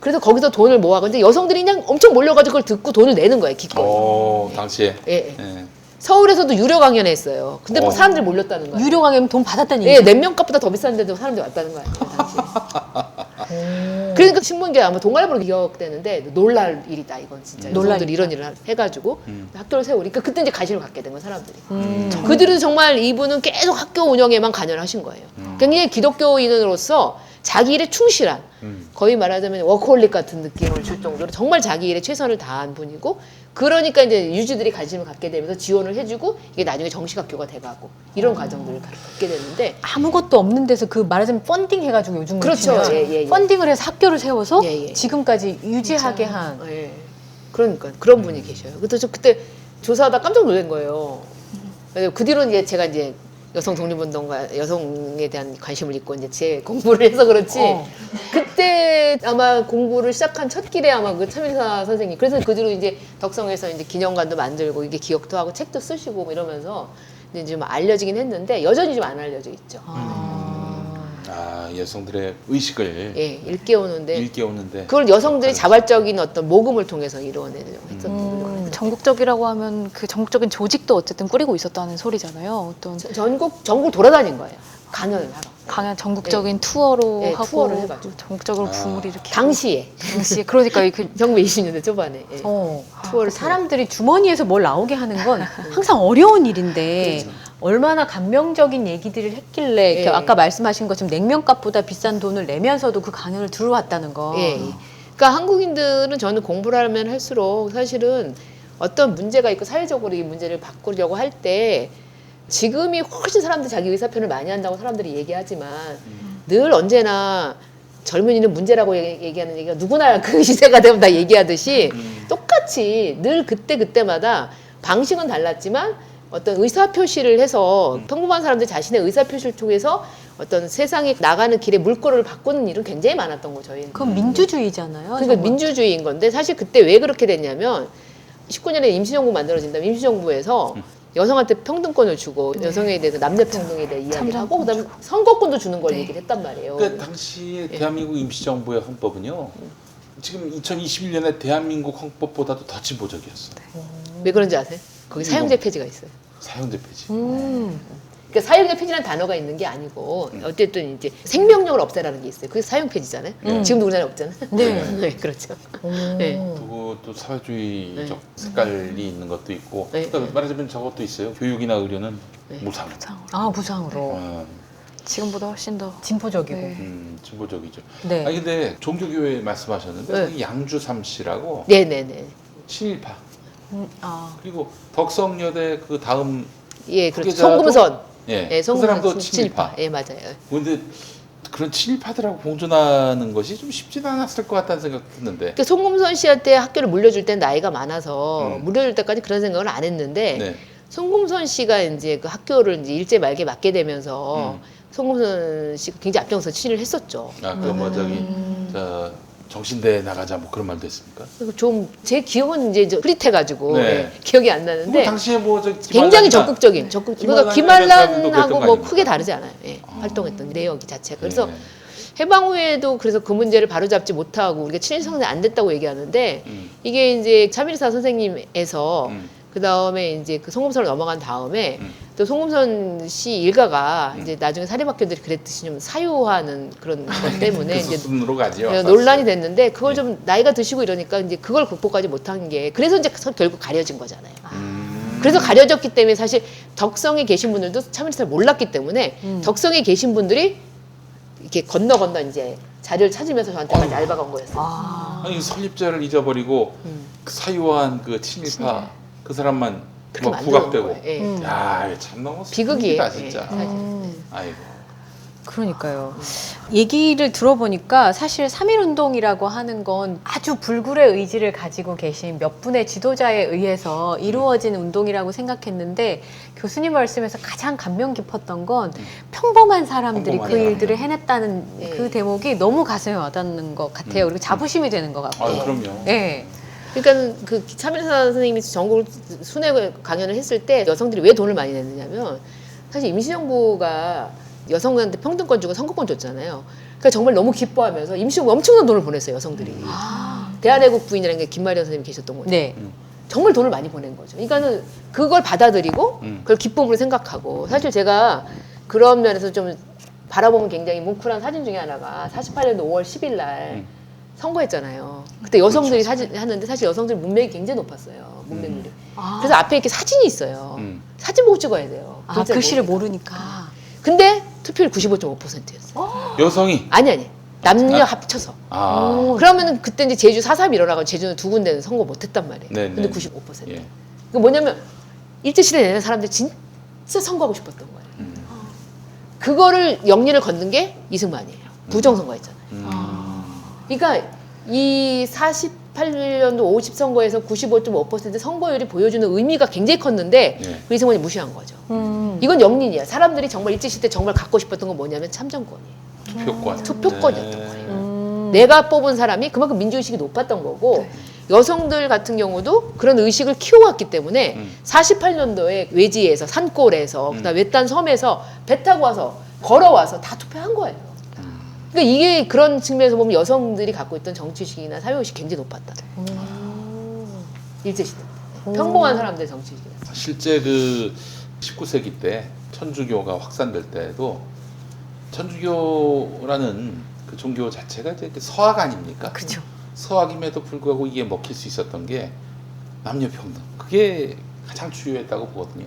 그래서 거기서 돈을 모아. 근데 여성들이 그냥 엄청 몰려가지고 그걸 듣고 돈을 내는 거예요. 기꺼이. 당시에. 예, 예. 예. 서울에서도 유료 강연했어요. 근데 막 어. 사람들이 몰렸다는 거예요. 유료 강연 돈 받았다는 예, 얘기죠. 냉면값보다 더 비싼데도 사람들이 왔다는 거예요. 당시에. 그러니까 신문계 아마 동아일보로 기억되는데 놀랄 일이다 이건 진짜 놀랄 여성들이 이런 일을 해가지고 학교를 세우니까 그때 이제 관심을 갖게 된 거예요 사람들이. 음. 그 뒤로 정말 이분은 계속 학교 운영에만 관여를 하신 거예요. 굉장히 기독교인으로서 자기 일에 충실한 거의 말하자면 워커홀릭 같은 느낌을 줄 정도로 정말 자기 일에 최선을 다한 분이고 그러니까 이제 유지들이 관심을 갖게 되면서 지원을 해주고 이게 나중에 정식학교가 돼가고 이런 과정들을 겪게 되는데 아무것도 없는 데서 그 말하자면 펀딩 해가지고 요즘 그렇죠. 치면 예, 예, 예. 펀딩을 해서 학교를 세워서 예, 예. 지금까지 유지하게 한. 예. 그러니까 그런 분이 계셔요. 그래서 저 그때 조사하다 깜짝 놀란 거예요. 그래서 그 뒤로는 이제 제가 이제 여성 독립운동가 여성에 대한 관심을 있고 이제 제 공부를 해서 그렇지 그때 아마 공부를 시작한 첫 길에 아마 그 차미리사 선생님 그래서 그 뒤로 이제 덕성에서 이제 기념관도 만들고 이게 기억도 하고 책도 쓰시고 뭐 이러면서 이제 좀 알려지긴 했는데 여전히 좀 안 알려져 있죠. 여성들의 의식을 예, 일깨우는데 일깨우는데. 그걸 여성들이 자발적인 어떤 모금을 통해서 이루어내려고 했었던 거예요. 전국적이라고 하면 그 전국적인 조직도 어쨌든 꾸리고 있었다는 소리잖아요. 어떤 전국 돌아다닌 거예요. 강연을 하러. 강연 전국적인 투어로 네, 하고 투어를 해가지고. 전국적으로 붐을 일으키고 당시에 그러니까 그 1920년대 초반에 예. 투어를 사람들이 주머니에서 뭘 나오게 하는 건 항상 어려운 일인데 얼마나 감명적인 얘기들을 했길래 이렇게 예. 아까 말씀하신 것처럼 냉면값보다 비싼 돈을 내면서도 그 강연을 들어왔다는 거. 예. 그러니까 한국인들은 저는 공부를 하면 할수록 사실은 어떤 문제가 있고 사회적으로 이 문제를 바꾸려고 할 때 지금이 훨씬 사람들이 자기 의사표현을 많이 한다고 사람들이 얘기하지만 늘 언제나 젊은이는 문제라고 얘기하는 얘기가 누구나 그 시대가 되면 다 얘기하듯이 똑같이 늘 그때마다 방식은 달랐지만 어떤 의사표시를 해서 평범한 사람들 자신의 의사표시를 통해서 어떤 세상에 나가는 길에 물꼬를 바꾸는 일은 굉장히 많았던 거죠. 저희는. 그건 민주주의잖아요. 그러니까 정말. 민주주의인 건데 사실 그때 왜 그렇게 됐냐면 19년에 임시정부 만들어진다면 임시정부에서 여성한테 평등권을 주고 여성에 대해서 남녀평등에 대해 이야기를 하고 그다음에 선거권도 주는 걸 얘기를 했단 말이에요. 그러니까 당시 대한민국 임시정부의 헌법은요. 지금 2021년에 대한민국 헌법보다도 더 진보적이었어. 왜 그런지 아세요? 거기 사형제 폐지가 있어요. 사형제 폐지. 그러니까 사형의 폐지라는 단어가 있는 게 아니고 어쨌든 이제 생명력을 없애라는 게 있어요. 그게 사형 폐지잖아요. 지금도 우리나라에 없잖아요. 네. 네, 그렇죠. 네. 그리고 또 사회주의적 색깔이 있는 것도 있고 네. 그러니까 말하자면 저것도 있어요. 교육이나 의료는 무상. 아, 무상으로. 어, 지금보다 훨씬 더 진보적이고. 네. 진보적이죠. 네. 아니 근데 종교교회 말씀하셨는데 네. 거기 양주삼 씨라고 네네네. 친일파 아. 그리고 덕성여대 그 다음 예, 그렇죠. 후계자도- 송금선. 예, 예, 그 사람도 송금선 친일파. 예, 맞아요. 근데 그런 친일파들하고 공존하는 것이 좀 쉽진 않았을 것 같다는 생각했는데. 그러니까 송금선 씨한테 학교를 물려줄 때 나이가 많아서 음. 물려줄 때까지 그런 생각을 안 했는데 네. 송금선 씨가 이제 그 학교를 이제 일제 말기에 맡게 되면서 송금선 씨가 굉장히 앞장서 친일을 했었죠. 아, 그 뭐 저기 저 정신대에 나가자 뭐 그런 말도 했습니까? 그리고 좀 제 기억은 이제 흐릿해가지고 네. 예, 기억이 안 뭐 나는데 당시에 뭐저 굉장히 적극적인 그러니까 김한란이라는 사람들도 김한란하고 그랬던 거 뭐 아닙니까? 크게 다르지 않아요. 예, 활동했던 내역이 자체가. 그래서 네. 해방 후에도 그래서 그 문제를 바로잡지 못하고 우리가 친일 성대 안 됐다고 얘기하는데 음. 이게 이제 차밀사 선생님에서 음. 그 다음에 이제 그 송금선을 넘어간 다음에 음. 또 송금선 씨 일가가 이제 나중에 사립학교들이 그랬듯이 좀 사유화하는 그런 것 때문에 그 이제 수순으로 가지요. 논란이 됐는데 그걸 예. 좀 나이가 드시고 이러니까 이제 그걸 극복하지 못한 게 그래서 이제 결국 가려진 거잖아요. 그래서 가려졌기 때문에 사실 덕성에 계신 분들도 차밀사를 몰랐기 때문에 덕성에 계신 분들이 이렇게 건너 이제 자료를 찾으면서 저한테까지 알바가 온 거였어요. 아. 아니 설립자를 잊어버리고 그 사유한 그 친일파 그 사람만 그렇게 뭐 만들어 놓은 부각되고. 거예요. 예. 야, 참 너무 비극이에요. 슬프다, 진짜. 예, 사실. 아이고. 그러니까요. 얘기를 들어보니까 사실 3.1운동이라고 하는 건 아주 불굴의 의지를 가지고 계신 몇 분의 지도자에 의해서 이루어진 운동이라고 생각했는데 교수님 말씀에서 가장 감명 깊었던 건 평범한 사람들이 평범한 그 사람. 일들을 해냈다는 예. 그 대목이 너무 가슴에 와닿는 것 같아요. 그리고 자부심이 되는 것 같고. 아, 그럼요. 네. 그러니까 그 차밀사 선생님이 전국 순회 강연을 했을 때 여성들이 왜 돈을 많이 냈느냐면 사실 임시정부가 여성한테 평등권 주고 선거권 줬잖아요. 그러니까 정말 너무 기뻐하면서 임시정부 엄청난 돈을 보냈어요, 여성들이. 대한애국 부인이라는 게 김마리아 선생님이 계셨던 거죠. 네. 정말 돈을 많이 보낸 거죠. 그러니까는 그걸 받아들이고 그걸 기쁨으로 생각하고 사실 제가 그런 면에서 좀 바라보면 굉장히 뭉클한 사진 중에 하나가 48년도 5월 10일 날 선거했잖아요. 그때 여성들이 사진 하는데 사실 여성들 문맥이 굉장히 높았어요. 문맥률이. 그래서 앞에 이렇게 사진이 있어요. 사진 보고 찍어야 돼요. 아, 글자를 글씨를 모르니까. 모르니까. 근데 투표율 95.5%였어요. 여성이. 아니. 남녀 아. 합쳐서. 아. 그러면은 그때 이제 제주 4.3 일어나고 제주는 두 군데는 선거 못했단 말이에요. 네, 근데 네. 95%. 예. 그 뭐냐면 일제시대 내는 사람들이 진짜 선거하고 싶었던 거예요. 그거를 영리를 걷는 게 이승만이에요. 부정선거였잖아요. 그러니까 이 48년도 50선거에서 95.5% 선거율이 보여주는 의미가 굉장히 컸는데 네. 그 이승만이 무시한 거죠. 이건 영린이야. 사람들이 정말 일제시대 정말 갖고 싶었던 건 뭐냐면 참정권이에요. 투표권. 투표권이었던 네. 거예요. 내가 뽑은 사람이 그만큼 민주의식이 높았던 거고 여성들 같은 경우도 그런 의식을 키워왔기 때문에 48년도에 외지에서 산골에서 그다음에 외딴 섬에서 배 타고 와서 걸어와서 다 투표한 거예요. 그러니까 이게 그런 측면에서 보면 여성들이 갖고 있던 정치의식이나 사회의식이 굉장히 높았다. 일제시대 때. 평범한 사람들의 정치의식이. 실제 그 19세기 때 천주교가 확산될 때에도 천주교라는 그 종교 자체가 이제 서학 아닙니까? 그죠. 서학임에도 불구하고 이게 먹힐 수 있었던 게 남녀 평등. 그게 가장 주요했다고 보거든요.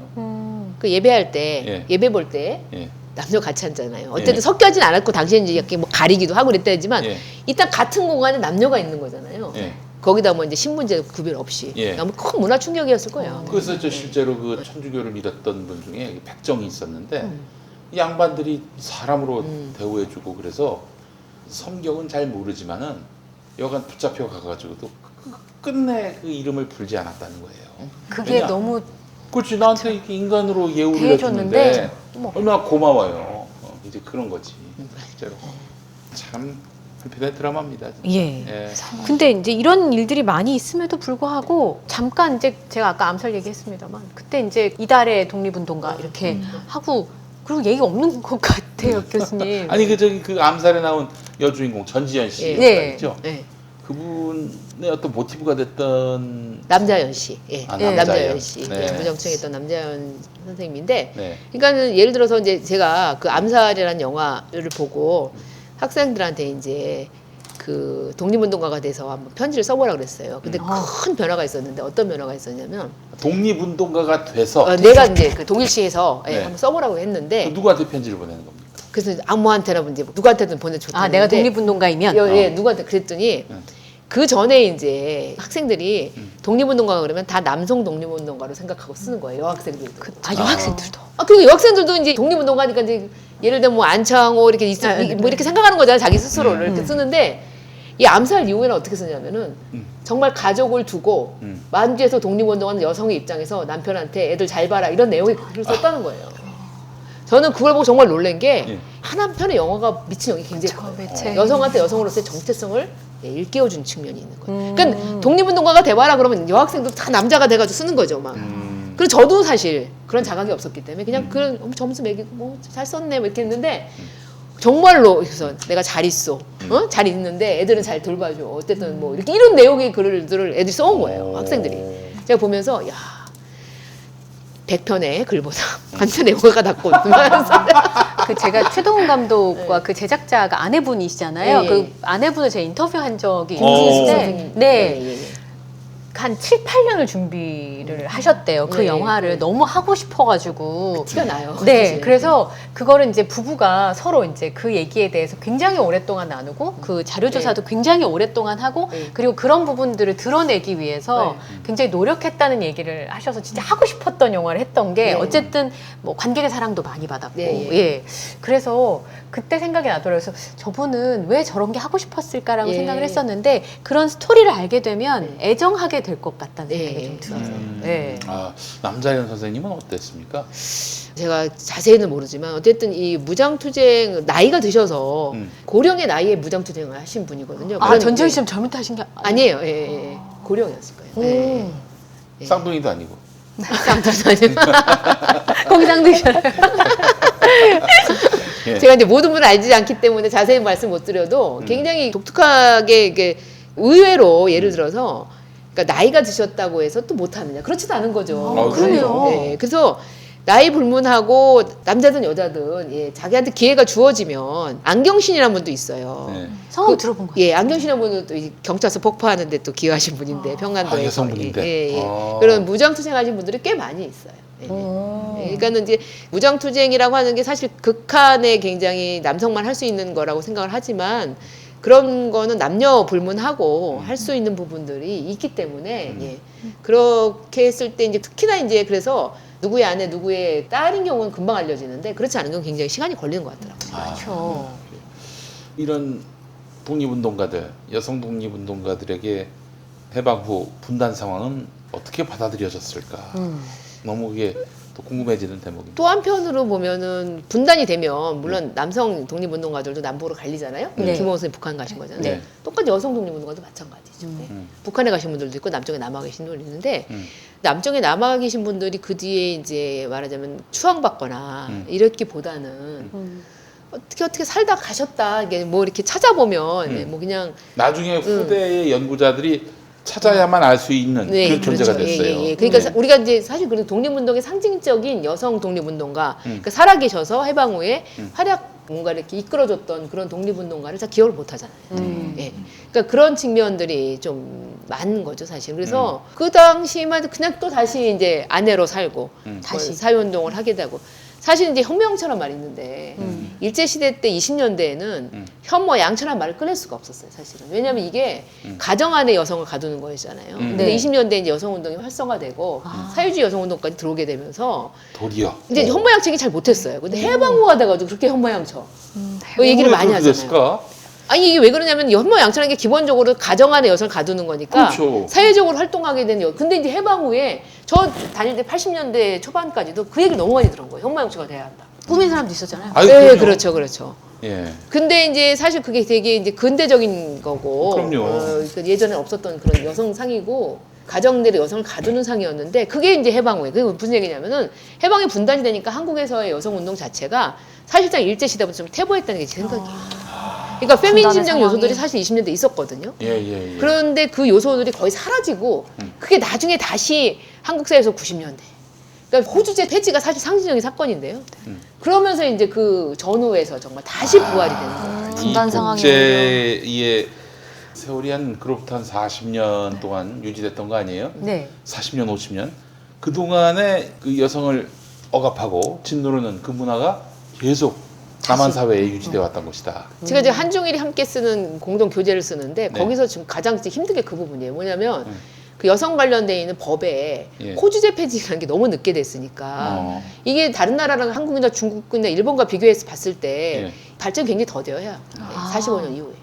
그 예배할 때 예. 예배 볼 때 예. 남녀 같이 앉잖아요. 어쨌든 예. 섞여진 않았고 당시에는 이제 이렇게 뭐 가리기도 하고 그랬다지만 예. 일단 같은 공간에 남녀가 있는 거잖아요. 예. 거기다 뭐 이제 신분제 구별 없이 예. 너무 큰 문화 충격이었을 거예요. 그래서 저 실제로 그 천주교를 믿었던 분 중에 백정이 있었는데 이 양반들이 사람으로 대우해주고 그래서 성경은 잘 모르지만은 여간 붙잡혀 가가지고도 끝내 그 이름을 불지 않았다는 거예요. 그게 왜냐? 너무 그렇지 나한테 이렇게 인간으로 예우를 대해줬는데 해주는데 얼마나 고마워요. 이제 그런 거지 실제로 참 한편의 드라마입니다. 진짜. 예. 예. 근데 이제 이런 일들이 많이 있음에도 불구하고 잠깐 이제 제가 아까 암살 얘기했습니다만 그때 이제 이달의 독립운동가 이렇게 하고 그리고 얘기 없는 것 같아요 교수님. 아니 그 저기 그 암살에 나온 여주인공 전지현 씨 예. 네. 있죠. 네. 그분의 어떤 모티브가 됐던 남자연 씨, 예, 아, 남자연 씨, 네. 예, 무정청했던 남자연 선생님인데, 네. 그러니까는 예를 들어서 이제 제가 그 암살이라는 영화를 보고 학생들한테 이제 그 독립운동가가 돼서 한번 편지를 써보라 그랬어요. 근데 큰 변화가 있었는데 어떤 변화가 있었냐면 독립운동가가 돼서 내가 이제 그 독일시에서 예, 네. 한번 써보라고 했는데 그 누구한테 편지를 보내는 겁니까? 그래서 아무한테나 이제 누구한테든 보내줬는데 아, 내가 독립운동가이면 예, 누구한테 그랬더니 그 전에 이제 학생들이 독립운동가가 그러면 다 남성 독립운동가로 생각하고 쓰는 거예요, 여학생들도. 아, 여학생들도. 그리고 여학생들도 이제 독립운동가니까 이제 예를 들면 뭐 안창호 이렇게 뭐 이렇게 생각하는 거잖아요, 자기 스스로를 이렇게 쓰는데 이 암살 이후에는 어떻게 쓰냐면은 정말 가족을 두고 만주에서 독립운동하는 여성의 입장에서 남편한테 애들 잘 봐라 이런 내용의 글을 썼다는 거예요. 저는 그걸 보고 정말 놀란 게 예. 한 편의 영화가 미친 영이 굉장히 커요. 매체. 여성한테 여성으로서의 정체성을 일깨워준 측면이 있는 거예요. 그러니까 독립운동가가 돼봐라 그러면 여학생도 다 남자가 돼가지고 쓰는 거죠, 막. 그리고 저도 사실 그런 자각이 없었기 때문에 그냥 그런 점수 매기고 뭐 잘 썼네 뭐 이렇게 했는데 정말로 그래서 내가 잘 있어, 잘 있는데 애들은 잘 돌봐줘. 어쨌든 뭐 이렇게 이런 내용의 글들을 애들이 써온 거예요, 학생들이. 제가 보면서 야. 100편의 글보다 한 편의 영화가 낫고 그 제가 최동훈 감독과 그 제작자가 아내분이시잖아요. 예, 예. 그 아내분을 제가 인터뷰한 적이 김진수 있는데, 선생님. 네, 예, 예. 한 7, 8년을 준비를 하셨대요. 그 네, 영화를 네. 너무 하고 싶어가지고. 티가 나요. 네, 사실. 그래서 그거를 이제 부부가 서로 이제 그 얘기에 대해서 굉장히 오랫동안 나누고 그 자료조사도 굉장히 오랫동안 하고 네. 그리고 그런 부분들을 드러내기 위해서 굉장히 노력했다는 얘기를 하셔서 진짜 하고 싶었던 영화를 했던 게 네. 어쨌든 뭐 관객의 사랑도 많이 받았고 네, 예. 예. 그래서 그때 생각이 나더라고요. 그래서 저분은 왜 저런 게 하고 싶었을까라고 예. 생각을 했었는데 그런 스토리를 알게 되면 애정하게 될 것 같다는 네. 생각이 좀 들어요. 네. 아, 남자연 선생님은 어땠습니까? 제가 자세히는 모르지만 어쨌든 이 무장투쟁 나이가 드셔서 고령의 나이에 무장투쟁을 하신 분이거든요. 아, 그런- 전정희 씨는 젊을 때 하신 게 아니에요. 예, 예, 예. 고령이었을 거예요. 예. 예. 쌍둥이도 아니고. 쌍둥이도 아니고. 거기상 드셔요. 예. 제가 이제 모든 분을 알지 않기 때문에 자세히 말씀 못 드려도 굉장히 독특하게 이게 의외로 예를 들어서 그러니까 나이가 드셨다고 해서 또 못하느냐 그렇지도 않은 거죠. 아, 그러네요. 예, 그래서 나이 불문하고 남자든 여자든 예, 자기한테 기회가 주어지면 안경신이라는 분도 있어요. 네. 성함 들어본 거. 예, 안경신이라는 분은 또 이 경찰서 폭파하는데 또 기여하신 분인데 평안도에서 아, 여성분인데. 예, 예. 아. 그런 무장투쟁하신 분들이 꽤 많이 있어요. 예, 예. 그러니까는 이제 무장투쟁이라고 하는 게 사실 극한에 굉장히 남성만 할 수 있는 거라고 생각을 하지만 그런 거는 남녀 불문하고 할 수 있는 부분들이 있기 때문에 예. 그렇게 했을 때 이제 특히나 이제 그래서 누구의 아내 누구의 딸인 경우는 금방 알려지는데 그렇지 않은 경우는 굉장히 시간이 걸리는 것 같더라고요. 그렇죠. 이런 독립운동가들, 여성 독립운동가들에게 해방 후 분단 상황은 어떻게 받아들여졌을까? 너무 그게 또 궁금해지는 대목입니다. 또 한편으로 보면은 분단이 되면 물론 남성 독립운동가들도 남북으로 갈리잖아요. 네. 김홍 선생님 북한 가신 거잖아요. 네. 똑같이 여성 독립운동가도 마찬가지죠. 네. 북한에 가신 분들도 있고 남쪽에 남아 계신 분들도 있는데 남쪽에 남아 계신 분들이 그 뒤에 이제 말하자면 추앙받거나 이렇기보다는 어떻게 살다 가셨다 이게 뭐 이렇게 찾아보면 뭐 그냥 나중에 후대의 연구자들이 찾아야만 알 수 있는 그런 존재가 그렇죠. 됐어요. 예. 그러니까 네. 우리가 이제 사실 그 독립운동의 상징적인 여성 독립운동가, 그러니까 살아계셔서 해방 후에 활약 뭔가 이렇게 이끌어줬던 그런 독립운동가를 잘 기억을 못 하잖아요. 예. 그러니까 그런 측면들이 좀 많은 거죠, 사실. 그래서 그 당시만 그냥 또 다시 이제 아내로 살고 다시 사회운동을 하게 되고. 사실 이제 혁명처럼 말이 있는데 일제시대 때 20년대에는 현모 양처란 말을 꺼낼 수가 없었어요, 사실은. 왜냐하면 이게 가정 안에 여성을 가두는 거였잖아요. 근데 네. 20년대에 이제 여성운동이 활성화되고 사회주의 여성운동까지 들어오게 되면서 도리어. 이제 현모양처기 잘 못했어요. 근데 해방후가 돼가지고 그렇게 현모양처. 그 얘기를 많이 왜 그렇게 하잖아요. 됐을까? 아니 이게 왜 그러냐면 현모양처라는 게 기본적으로 가정 안에 여성을 가두는 거니까 그렇죠. 사회적으로 활동하게 된 근데 이제 해방 후에 저 다닐 때 80년대 초반까지도 그 얘기를 너무 많이 들은 거예요. 현모양처가 돼야 한다. 꾸민 사람도 있었잖아요. 아유, 네, 그럼요. 그렇죠, 그렇죠. 예. 근데 이제 사실 그게 되게 이제 근대적인 거고, 그럼요. 그 예전에 없었던 그런 여성상이고 가정들의 여성을 가두는 상이었는데 그게 이제 해방 후에 그게 무슨 얘기냐면은 해방이 분단이 되니까 한국에서의 여성 운동 자체가 사실상 일제 시대부터 좀 퇴보했다는 게 제 생각이에요. 그러니까 페미니즘적 상황이. 요소들이 사실 20년대 있었거든요. 예. 그런데 그 요소들이 거의 사라지고 그게 나중에 다시 한국 사회에서 90년대. 그러니까 호주제 폐지가 사실 상징적인 사건인데요. 그러면서 이제 그 전후에서 정말 다시 부활이 되는 거예요. 분단 이 상황이 국제의 세월이 한 그로부터 한 40년 동안 유지됐던 거 아니에요? 네. 40년, 50년. 그 동안에 그 여성을 억압하고 짓누르는 그 문화가 계속 남한 사회에 유지되어 왔던 것이다. 제가 이제 한중일이 함께 쓰는 공동 교재를 쓰는데 네. 거기서 지금 가장 힘든 게 그 부분이에요. 뭐냐면 그 여성 관련돼 있는 법에 예. 호주제 폐지라는 게 너무 늦게 됐으니까 이게 다른 나라랑 한국이나 중국이나 일본과 비교해서 봤을 때 예. 발전이 굉장히 더뎌야 아. 45년 이후에.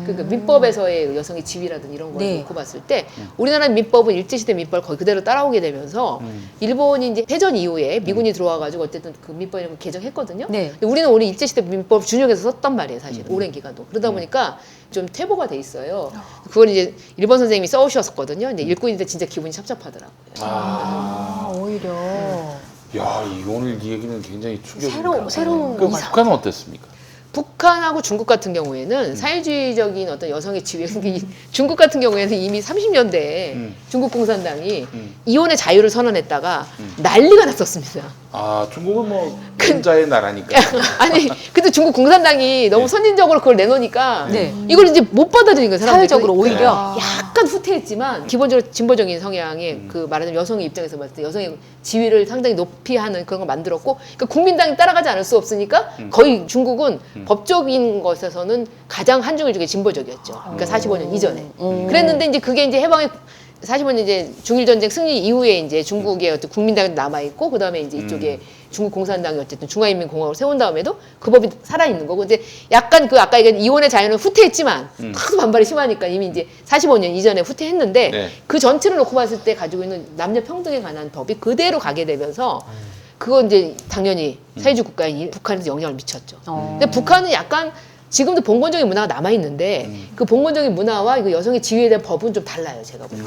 그러니까 민법에서의 여성의 지위라든 이런 걸 네. 놓고 봤을 때 우리나라 민법은 일제시대 민법을 거의 그대로 따라오게 되면서 일본이 이제 패전 이후에 미군이 들어와가지고 어쨌든 그 민법을 개정했거든요. 네. 근데 우리는 오늘 일제시대 민법 준용해서 썼단 말이에요, 사실 오랜 기간도. 그러다 보니까 좀 퇴보가 돼 있어요. 그걸 이제 일본 선생님이 써오셨거든요. 근데 읽고 있는데 진짜 기분이 찹찹하더라고요. 아, 오히려 야, 오늘 이 얘기는 굉장히 충격입니다. 새로운 그 이상. 북한은 어땠습니까? 북한하고 중국 같은 경우에는 사회주의적인 어떤 여성의 지위, 중국 같은 경우에는 이미 30년대에 중국 공산당이 이혼의 자유를 선언했다가 난리가 났었습니다. 아, 중국은 뭐 근자의 나라니까. 아니, 근데 중국 공산당이 너무 선진적으로 그걸 내놓으니까 네. 이걸 이제 못 받아들인 거예요. 사람들이. 사회적으로 그- 오히려 약간 후퇴했지만 기본적으로 진보적인 성향의 그 말하자면 여성의 입장에서 봤을 때 여성의 지위를 상당히 높이 하는 그런 걸 만들었고 그러니까 국민당이 따라가지 않을 수 없으니까 거의 중국은 법적인 것에서는 가장 한중일 중에 진보적이었죠. 그러니까 45년 이전에. 그랬는데 이제 그게 이제 해방의 45년 이제 중일 전쟁 승리 이후에 이제 중국의 어떤 국민당이 남아 있고 그다음에 이제 이쪽에 중국 공산당이 어쨌든 중화인민공화국을 세운 다음에도 그 법이 살아 있는 거고 근데 약간 그 아까 얘기한 이혼의 자유는 후퇴했지만 하도 반발이 심하니까 이미 이제 45년 이전에 후퇴했는데 네. 그 전체를 놓고 봤을 때 가지고 있는 남녀 평등에 관한 법이 그대로 가게 되면서 그건 이제 당연히 사회주의 국가인 북한에서 영향을 미쳤죠. 근데 북한은 약간 지금도 봉건적인 문화가 남아 있는데 그 봉건적인 문화와 그 여성의 지위에 대한 법은 좀 달라요, 제가 볼 때.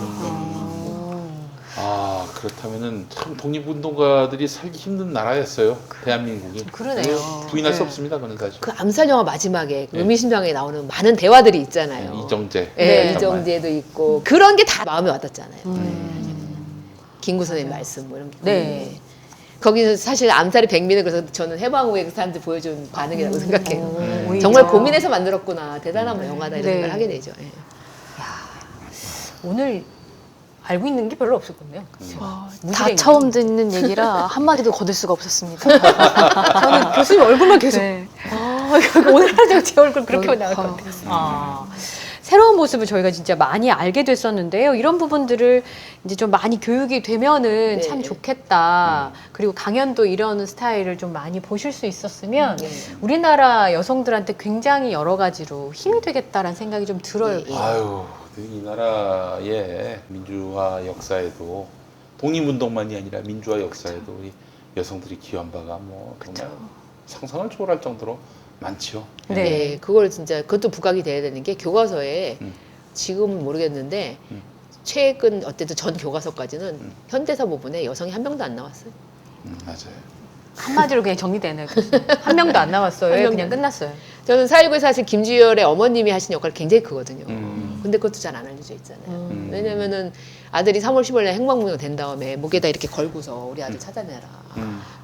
아, 그렇다면은 참 독립운동가들이 살기 힘든 나라였어요. 대한민국이. 그러네요. 부인할 수 네. 없습니다, 그는 사실. 그 암살 영화 마지막에 그 네. 의미심장하게 나오는 많은 대화들이 있잖아요. 이정재. 예, 네. 이정재도 있고 그런 게 다 마음에 와닿잖아요. 김구 선생님 말씀 뭐 이런 게. 네. 거기서 사실 암살의 백미는 그래서 저는 해방 후에 그 사람들 보여준 반응이라고 생각해요. 오히려. 정말 고민해서 만들었구나. 대단한 영화다 이런 네. 생각을 하게 되죠. 예. 오늘 알고 있는 게 별로 없었군요. 다 무지랭이. 처음 듣는 얘기라 한마디도 거둘 수가 없었습니다. 저는 교수님 얼굴만 계속 네. 오늘 하루 종일 제 얼굴 그렇게 나올 것 아. 같아요. 새로운 모습을 저희가 진짜 많이 알게 됐었는데요. 이런 부분들을 이제 좀 많이 교육이 되면은 네. 참 좋겠다. 그리고 강연도 이런 스타일을 좀 많이 보실 수 있었으면 네. 우리나라 여성들한테 굉장히 여러 가지로 힘이 되겠다라는 생각이 좀 들어요. 예. 아유, 이 나라의 민주화 역사에도 독립운동만이 아니라 민주화 역사에도 우리 여성들이 기여한 바가 뭐 정말 상상을 초월할 정도로 많지요. 네. 네, 그걸 진짜 그것도 부각이 돼야 되는 게 교과서에 음. 지금은 모르겠는데 음. 최근 어쨌든 전 교과서까지는 현대사 부분에 여성이 한 명도 안 나왔어요. 맞아요. 한마디로 그냥 정리되네요. 교수님. 한 명도 안 나왔어요. 한 명도 그냥 안 끝났어요. 저는 4.19에서 사실 김주열의 어머님이 하신 역할이 굉장히 크거든요. 음. 근데 그것도 잘 안 알려져 있잖아요. 왜냐면은 아들이 3월 10일 날 행방불명 된 다음에 목에다 이렇게 걸고서 우리 아들 찾아내라.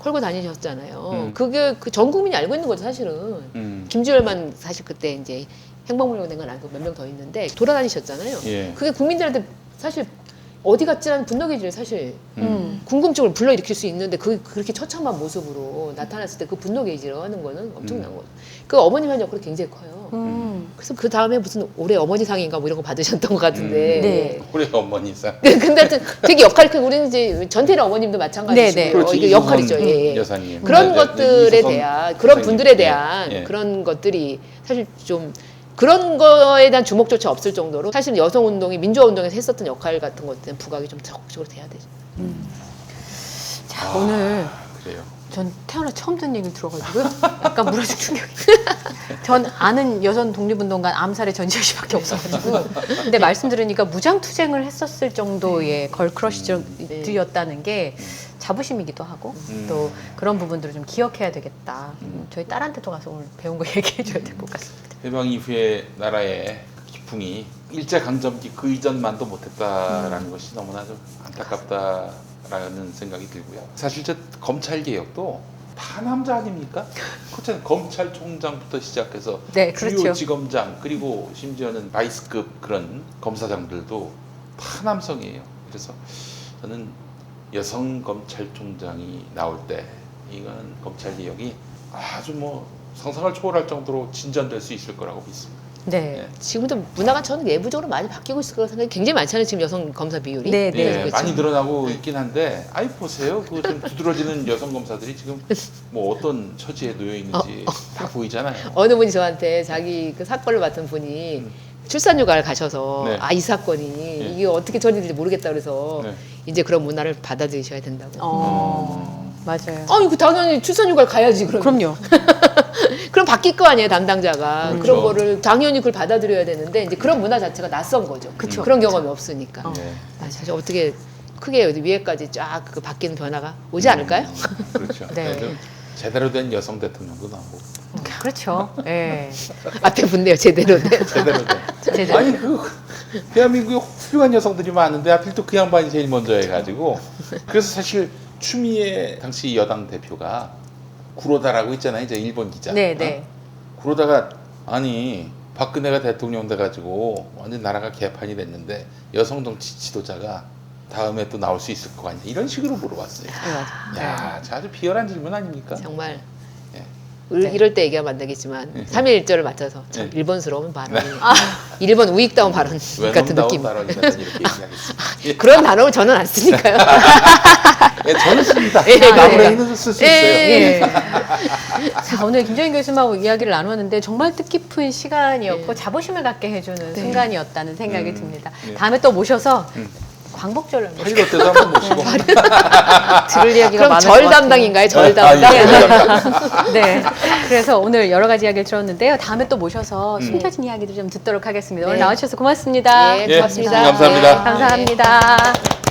걸고 다니셨잖아요. 그게 그 전 국민이 알고 있는 거죠, 사실은. 김주열만 사실 그때 이제 행방불명 된 건 알고 몇 명 더 있는데 돌아다니셨잖아요. 예. 그게 국민들한테 사실 어디 갔지라는 분노기질 사실 궁금증을 불러일으킬 수 있는데 그렇게 처참한 모습으로 나타났을 때 그 분노 게이지를 하는 거는 엄청난 거죠. 그 어머님 한 역할이 굉장히 커요. 그래서 그 다음에 무슨 올해 어머니상인가 뭐 이런 거 받으셨던 것 같은데. 네. 우리 어머니상. 근데 하여튼 되게 역할이 크고 우리는 이제 전태일 어머님도 마찬가지시고요. 네, 네. 그렇지, 이거 역할이죠. 이수선 예, 예. 여사님. 그런 네, 것들에 이수선 대한 그런 분들에 선생님. 대한 예, 예. 그런 것들이 사실 좀 그런 거에 대한 주목조차 없을 정도로 사실 여성 운동이 민주화 운동에서 했었던 역할 같은 것들은 부각이 좀 적극적으로 돼야 되죠. 자, 오늘 그래요. 전 태어나 처음 듣는 얘기를 들어가지고요. 약간 무라지 충격이. 전 아는 여성 독립운동가 암살의 전지현 씨밖에 없어가지고. 근데 말씀 들으니까 무장투쟁을 했었을 정도의 걸크러쉬들이었다는 게 자부심이기도 하고 또 그런 부분들을 좀 기억해야 되겠다. 저희 딸한테도 가서 오늘 배운 거 얘기해 줘야 될 것 같습니다. 해방 이후에 나라의 기풍이 일제강점기 그 이전만도 못했다라는 것이 너무나 좀 안타깝다라는 생각이 들고요. 사실 저 검찰개혁도 다 남자 아닙니까? 그렇잖아요. 검찰총장부터 시작해서 네, 주요 그렇죠. 지검장 그리고 심지어는 바이스급 그런 검사장들도 다 남성이에요. 그래서 저는 여성 검찰총장이 나올 때 이건 검찰개혁이 아주 뭐 상상을 초월할 정도로 진전될 수 있을 거라고 믿습니다. 네. 지금도 문화가 저는 내부적으로 많이 바뀌고 있을 거라고 생각이 굉장히 많잖아요. 지금 여성 검사 비율이. 네, 네. 예, 그렇죠. 많이 늘어나고 있긴 한데, 아이 보세요. 그 좀 두드러지는 여성 검사들이 지금 뭐 어떤 처지에 놓여 있는지 다 보이잖아요. 어느 분이 저한테 자기 그 사건을 맡은 분이 출산휴가를 가셔서 네. 이 사건이 이게 어떻게 처리될지 모르겠다 그래서 네. 이제 그런 문화를 받아들이셔야 된다고. 맞아요. 아니 그 당연히 출산휴가를 가야지 그럼. 그럼요. 그럼 바뀔 거 아니에요 담당자가. 그렇죠. 그런 거를 당연히 그걸 받아들여야 되는데 이제 그런 문화 자체가 낯선 거죠. 그쵸. 그런 경험이 없으니까. 예. 사실 어떻게 크게 위에까지 쫙 그 바뀌는 변화가 오지 않을까요? 그렇죠. 네. 네, 좀 제대로 된 여성 대통령도 나오고 그렇죠. 예. 앞에 붙네요 제대로 된. 제대로 된. 제대로. 아니 그 대한민국에 훌륭한 여성들이 많은데 하필 또 그 양반이 제일 먼저 해가지고 그래서 사실 추미애 당시 여당 대표가 구로다라고 있잖아요. 이제 일본 기자. 네, 네. 구로다가 아니 박근혜가 대통령 돼가지고 완전 나라가 개판이 됐는데 여성 정치 지도자가 다음에 또 나올 수 있을 거 아니야 이런 식으로 물어봤어요. 야, 아주 비열한 질문 아닙니까? 정말 예. 네. 이럴 때 얘기하면 안 되겠지만 3.1절을 맞춰서 참 네. 일본스러운 발언, 일본 우익다운 발언 같은 느낌. 발언이라는 이렇게 얘기하겠습니다. 예. 그런 단어를 저는 안 쓰니까요. 예, 저는 씁니다. 예, 나무레이는 쓸 수 있어요. 예. 자, 오늘 김정인 교수님하고 이야기를 나누었는데 정말 뜻깊은 시간이었고 자부심을 갖게 해주는 순간이었다는 생각이 듭니다. 예. 다음에 또 모셔서 광복절을 파일 어때서 한번 모시고. 들을 이야기가 그럼 많을 절 것 같아요. 담당인가요? 절 담당. 네. 그래서 오늘 여러 가지 이야기를 들었는데요. 다음에 또 모셔서 숨겨진 이야기들 좀 듣도록 하겠습니다. 오늘 네. 나와주셔서 고맙습니다. 예, 예, 고맙습니다. 감사합니다. 감사합니다.